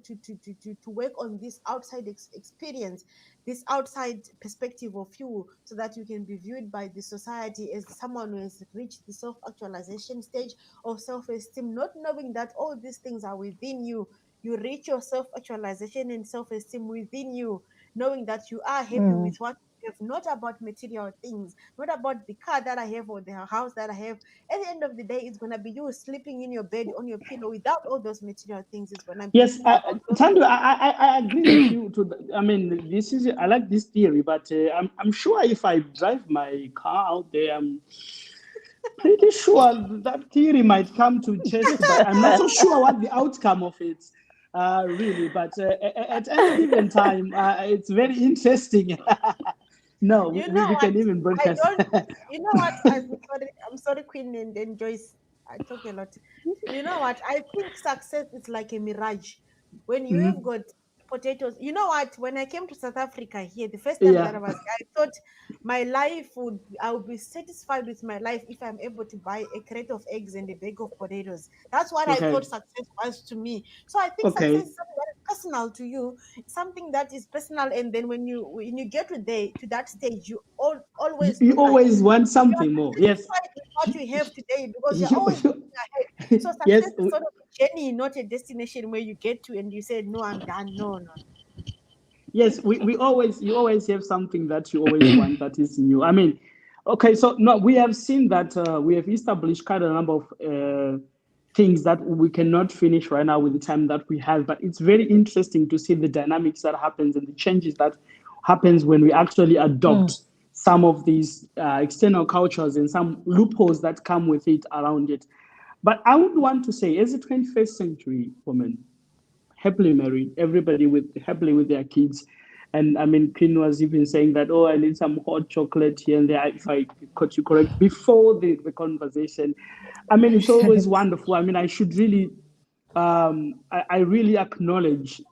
[SPEAKER 3] work on this outside experience, this outside perspective of you, so that you can be viewed by the society as someone who has reached the self-actualization stage of self-esteem, not knowing that all these things are within you. You reach your self-actualization and self-esteem within you, knowing that you are happy
[SPEAKER 2] Mm.
[SPEAKER 3] with what have, not about material things, not about the car that I have or the house that I have. At the end of the day, it's gonna be you sleeping in your bed on your pillow without all those material things. It's gonna be
[SPEAKER 1] Yes,
[SPEAKER 3] about those
[SPEAKER 1] Tando,
[SPEAKER 3] things.
[SPEAKER 1] I agree with you. I mean, this is I like this theory, but I'm sure if I drive my car out there, I'm pretty sure that theory might come to test, but I'm not so sure what the outcome of it really. But at any given time, it's very interesting. No,
[SPEAKER 3] You know
[SPEAKER 1] we
[SPEAKER 3] what?
[SPEAKER 1] can even
[SPEAKER 3] I
[SPEAKER 1] broadcast.
[SPEAKER 3] don't. You know what? I'm sorry, Queen and Joyce. I talk a lot. You know what? I think success is like a mirage. When you have
[SPEAKER 1] Mhm.
[SPEAKER 3] got potatoes, you know what? When I came to South Africa here, the first time that
[SPEAKER 1] Yeah.
[SPEAKER 3] I thought my life would, I would be satisfied with my life if I'm able to buy a crate of eggs and a bag of potatoes. That's what I
[SPEAKER 1] Okay.
[SPEAKER 3] thought success was to me. So I think success
[SPEAKER 1] Okay.
[SPEAKER 3] is something that is personal to you, something that is personal. And then when you get to that stage, you always
[SPEAKER 1] You
[SPEAKER 3] look ahead.
[SPEAKER 1] always want
[SPEAKER 3] You are
[SPEAKER 1] something
[SPEAKER 3] not
[SPEAKER 1] more. Yes.
[SPEAKER 3] satisfied with what you have today because you're
[SPEAKER 1] You,
[SPEAKER 3] always looking ahead. So
[SPEAKER 1] yes.
[SPEAKER 3] success is sort of a journey, not a destination where you get to and you say, no, I'm done. No, no.
[SPEAKER 1] Yes, we always you always have something that you always want that is new. I mean, okay, so no, we have seen that we have established quite a number of things that we cannot finish right now with the time that we have, but it's very interesting to see the dynamics that happens and the changes that happens when we actually adopt some of these external cultures and some loopholes that come with it around it. But I would want to say, as a 21st century woman, happily married, everybody with happily with their kids. And I mean, Queen was even saying that, oh, I need some hot chocolate here and there, if I got you correct, before the conversation. I mean, it's always wonderful. I mean, I should really, I really acknowledge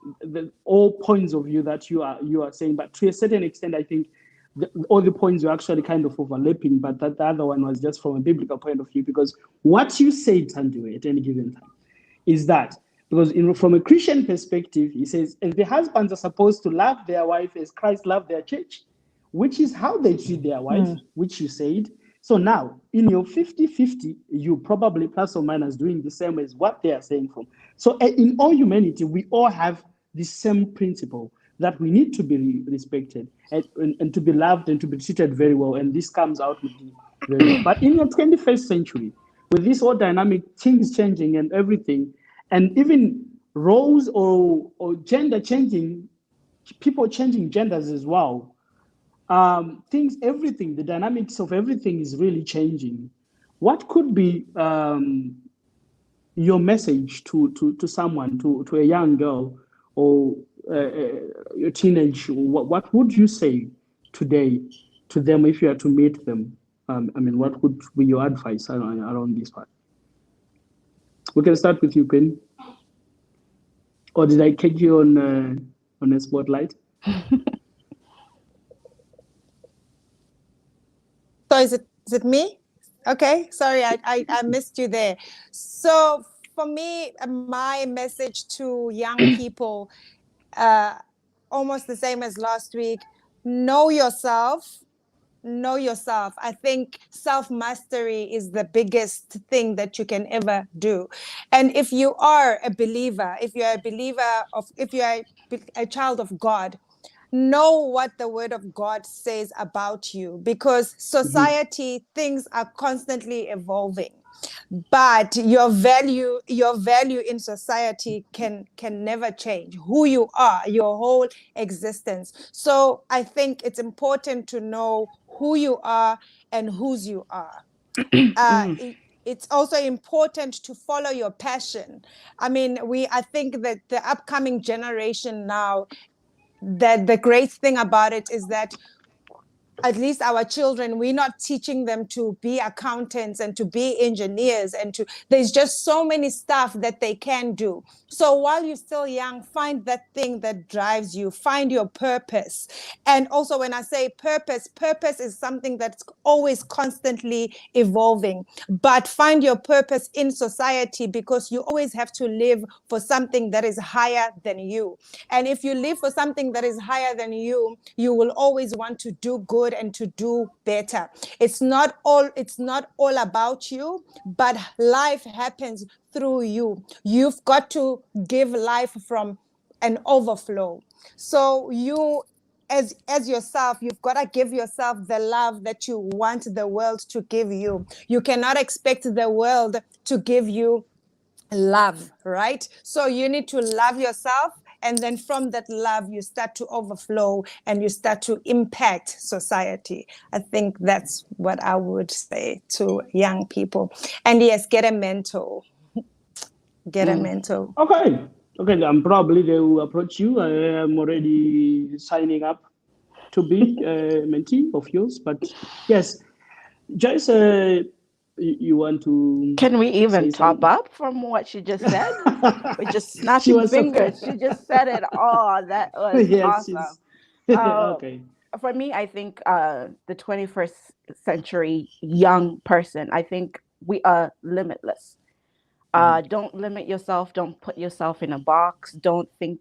[SPEAKER 1] all points of view that you are saying, but to a certain extent, I think all the points are actually kind of overlapping, but that the other one was just from a biblical point of view, because what you say, Tandiwe, at any given time is that because from a Christian perspective, he says, as the husbands are supposed to love their wife as Christ loved their church, which is how they treat their wife, which you said. So now, in your 50-50, you probably plus or minus doing the same as what they are saying from. So in all humanity, we all have the same principle that we need to be respected and to be loved and to be treated very well. And this comes out with the very well. But in your 21st century, with this whole dynamic, things changing and everything, and even roles or gender changing, people changing genders as well. Things, everything, the dynamics of everything is really changing. What could be your message to someone, to a young girl or a teenage? What would you say today to them if you had to meet them? I mean, what would be your advice around this part? We can start with you, Quinn. Or did I catch you on a spotlight?
[SPEAKER 2] So is it me? Okay, sorry, I missed you there. So for me, my message to young people, uh, almost the same as last week: know yourself. Know yourself. I think self mastery is the biggest thing that you can ever do. And if you are a believer, if you are a child of God, know what the word of God says about you, because
[SPEAKER 1] Mhm.
[SPEAKER 2] society, things are constantly evolving, but your value in society can never change. Who you are, your whole existence. So I think it's important to know who you are and whose you are. It's also important to follow your passion. I mean, I think that the upcoming generation now, that the great thing about it is that at least our children, we're not teaching them to be accountants and to be engineers and to, there's just so many stuff that they can do. So while you're still young, find that thing that drives you, find your purpose. And also, when I say purpose is something that's always constantly evolving. But find your purpose in society, because you always have to live for something that is higher than you. And if you live for something that is higher than you, you will always want to do good and to do better. It's not all about you, but life happens through you. You've got to give life from an overflow. So you as yourself, you've got to give yourself the love that you want the world to give you. You cannot expect the world to give you love, right? So you need to love yourself, and then from that love you start to overflow and you start to impact society. I think that's what I would say to young people. And yes, get a mentor. Get a mentor.
[SPEAKER 1] Okay. Okay, probably they will approach you. I am already signing up to be a mentee of yours. But yes, Joyce, you want to
[SPEAKER 4] Can we even
[SPEAKER 1] say
[SPEAKER 4] top
[SPEAKER 1] something?
[SPEAKER 4] up from what she just said? We're just
[SPEAKER 1] She
[SPEAKER 4] snapping
[SPEAKER 1] was so
[SPEAKER 4] fingers. She just said it all. That was
[SPEAKER 1] yes,
[SPEAKER 4] awesome.
[SPEAKER 1] she's
[SPEAKER 4] Uh,
[SPEAKER 1] okay.
[SPEAKER 4] for me, I think the 21st century young person, I think we are limitless.
[SPEAKER 1] Mhm.
[SPEAKER 4] Don't limit yourself. Don't put yourself in a box. Don't think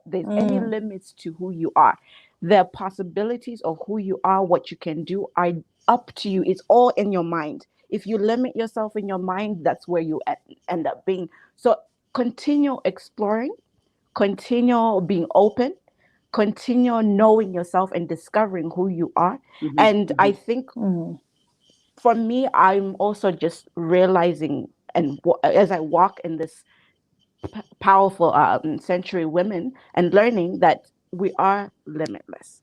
[SPEAKER 4] there's any limits to who you are. The possibilities of who you are, what you can do, are up to you. It's all in your mind. If you limit yourself in your mind, that's where you end up being. So continue exploring, continue being open, continue knowing yourself and discovering who you are.
[SPEAKER 1] Mhm,
[SPEAKER 4] And I
[SPEAKER 1] mhm.
[SPEAKER 4] think for me, I'm also just realizing, and as I walk in this powerful century women, and learning that we are limitless.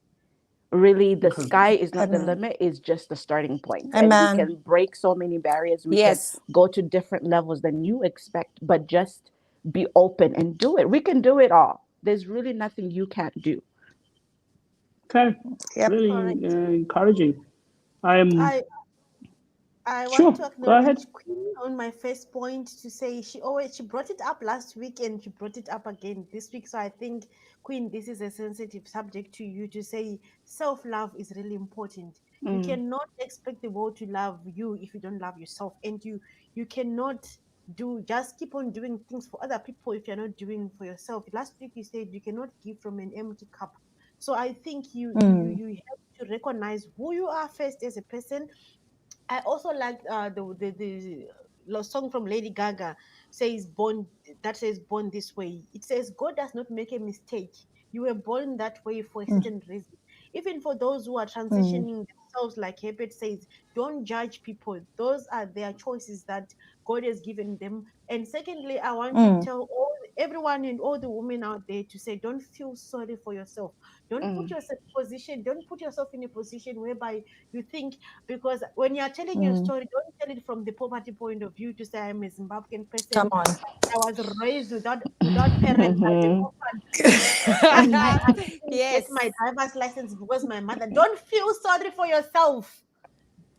[SPEAKER 4] Really, the
[SPEAKER 1] Okay.
[SPEAKER 4] sky is not the
[SPEAKER 2] Amen.
[SPEAKER 4] limit, it's just the starting point. And we
[SPEAKER 2] Amen.
[SPEAKER 4] can break so many barriers. We can
[SPEAKER 2] Yes.
[SPEAKER 4] go to different levels than you expect, but just be open and do it. We can do it all. There's really nothing you can't do.
[SPEAKER 1] Okay.
[SPEAKER 2] Yep.
[SPEAKER 1] Really
[SPEAKER 3] Correct.
[SPEAKER 1] encouraging. I'm
[SPEAKER 3] I I want
[SPEAKER 1] sure.
[SPEAKER 3] to
[SPEAKER 1] Go ahead.
[SPEAKER 3] acknowledge Queen on my first point to say she brought it up last week and she brought it up again this week. So I think, Queen, this is a sensitive subject to you to say self-love is really important. You
[SPEAKER 4] Mm,
[SPEAKER 3] cannot expect the world to love you if you don't love yourself. And you cannot do just keep on doing things for other people if you're not doing for yourself. Last week you said you cannot give from an empty cup. So I think you have to recognize who you are first as a person. I also like the song from Lady Gaga says born that says born this way. It says God does not make a mistake. You were born that way for a certain reason. Even for those who are transitioning themselves, like Herbert says, don't judge people. Those are their choices that God has given them. And secondly, I want to tell everyone and all the women out there to say, don't feel sorry for yourself.
[SPEAKER 4] mm,
[SPEAKER 3] Don't put yourself in a position whereby you think, because when you're telling your story, don't tell it from the poverty point of view to say I'm a Zimbabwean
[SPEAKER 2] Come
[SPEAKER 3] person.
[SPEAKER 2] on.
[SPEAKER 3] I was raised without parents. I'm an
[SPEAKER 4] mhm,
[SPEAKER 3] orphan. And I didn't get
[SPEAKER 2] Yes.
[SPEAKER 3] my driver's license because my mother. Don't feel sorry for yourself.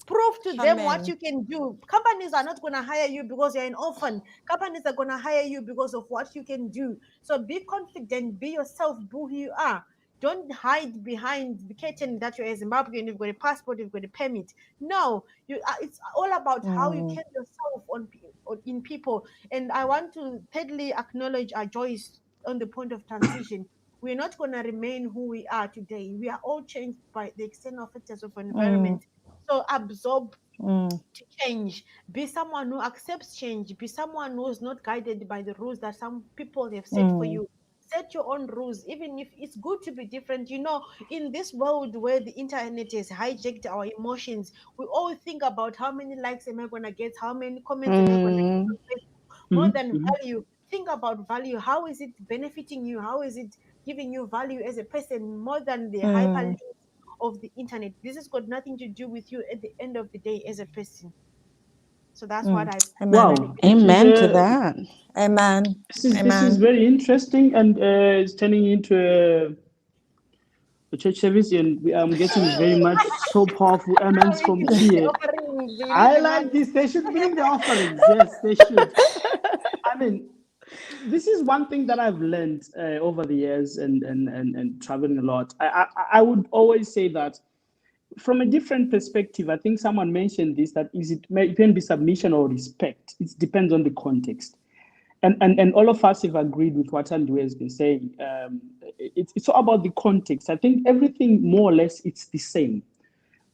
[SPEAKER 3] Prove to them what
[SPEAKER 2] Amen.
[SPEAKER 3] you can do. Companies are not going to hire you because you're an orphan. Companies are going to hire you because of what you can do. So be confident, be yourself, be who you are. Don't hide behind the curtain that you're a Zimbabwean, you've got a passport, you've got a permit. No, it's all about how you carry yourself in people. And I want to thirdly acknowledge our Joyce on the point of transition. We're not going to remain who we are today. We are all changed by the external factors of environment. So absorb to change. Be someone who accepts change. Be someone who is not guided by the rules that some people have set for you. Set your own rules, even if it's good to be different. In this world where the internet has hijacked our emotions, we all think about how many likes am I going to get, how many comments am I going to get
[SPEAKER 4] mm,
[SPEAKER 3] on Facebook, more
[SPEAKER 1] Mhm,
[SPEAKER 3] than
[SPEAKER 1] mhm.
[SPEAKER 3] value. Think about value. How is it benefiting you? How is it giving you value as a person more than the hyperlink of the internet? This has got nothing to do with you at the end of the day as a person. So that's what I
[SPEAKER 2] Amen.
[SPEAKER 3] really
[SPEAKER 1] Wow,
[SPEAKER 4] amen to that.
[SPEAKER 2] Amen.
[SPEAKER 1] this is
[SPEAKER 2] Amen.
[SPEAKER 1] very interesting, and it's turning into a church service, and I'm getting very much so powerful amens
[SPEAKER 3] we
[SPEAKER 1] from
[SPEAKER 3] need the
[SPEAKER 1] here.
[SPEAKER 3] offerings. We need
[SPEAKER 1] I
[SPEAKER 3] the
[SPEAKER 1] like
[SPEAKER 3] money.
[SPEAKER 1] this. They should bring the offerings. Yes, they should. I mean, this is one thing that I've learned over the years and traveling a lot. I would always say that from a different perspective. I think someone mentioned this, that it can be submission or respect. It depends on the context. And all of us have agreed with what Andrew has been saying. It's all about the context. I think everything more or less it's the same.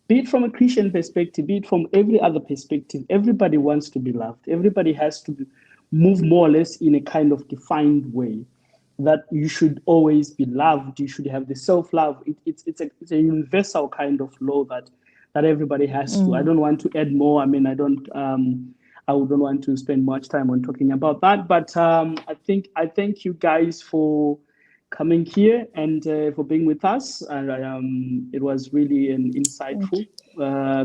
[SPEAKER 1] Be it from a Christian perspective, be it from every other perspective, everybody wants to be loved. Everybody has to move more or less in a kind of defined way. that you should always be loved. You should have the self-love. It's a universal kind of law that everybody has to. I don't want to add more. I mean, I wouldn't want to spend much time on talking about that. But I thank you guys for coming here and for being with us. And it was really an insightful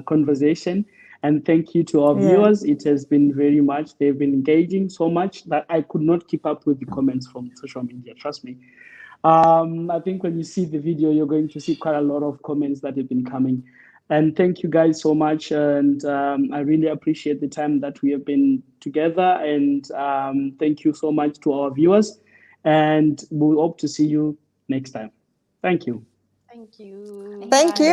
[SPEAKER 1] conversation. And thank you to our
[SPEAKER 2] Yeah.
[SPEAKER 1] viewers. It has been very much, they've been engaging so much that I could not keep up with the comments from social media. Trust me. I think when you see the video, you're going to see quite a lot of comments that have been coming. And thank you guys so much. And I really appreciate the time that we have been together. And thank you so much to our viewers. And we hope to see you next time. Thank you.
[SPEAKER 3] Thank you.
[SPEAKER 2] Thank
[SPEAKER 3] Bye.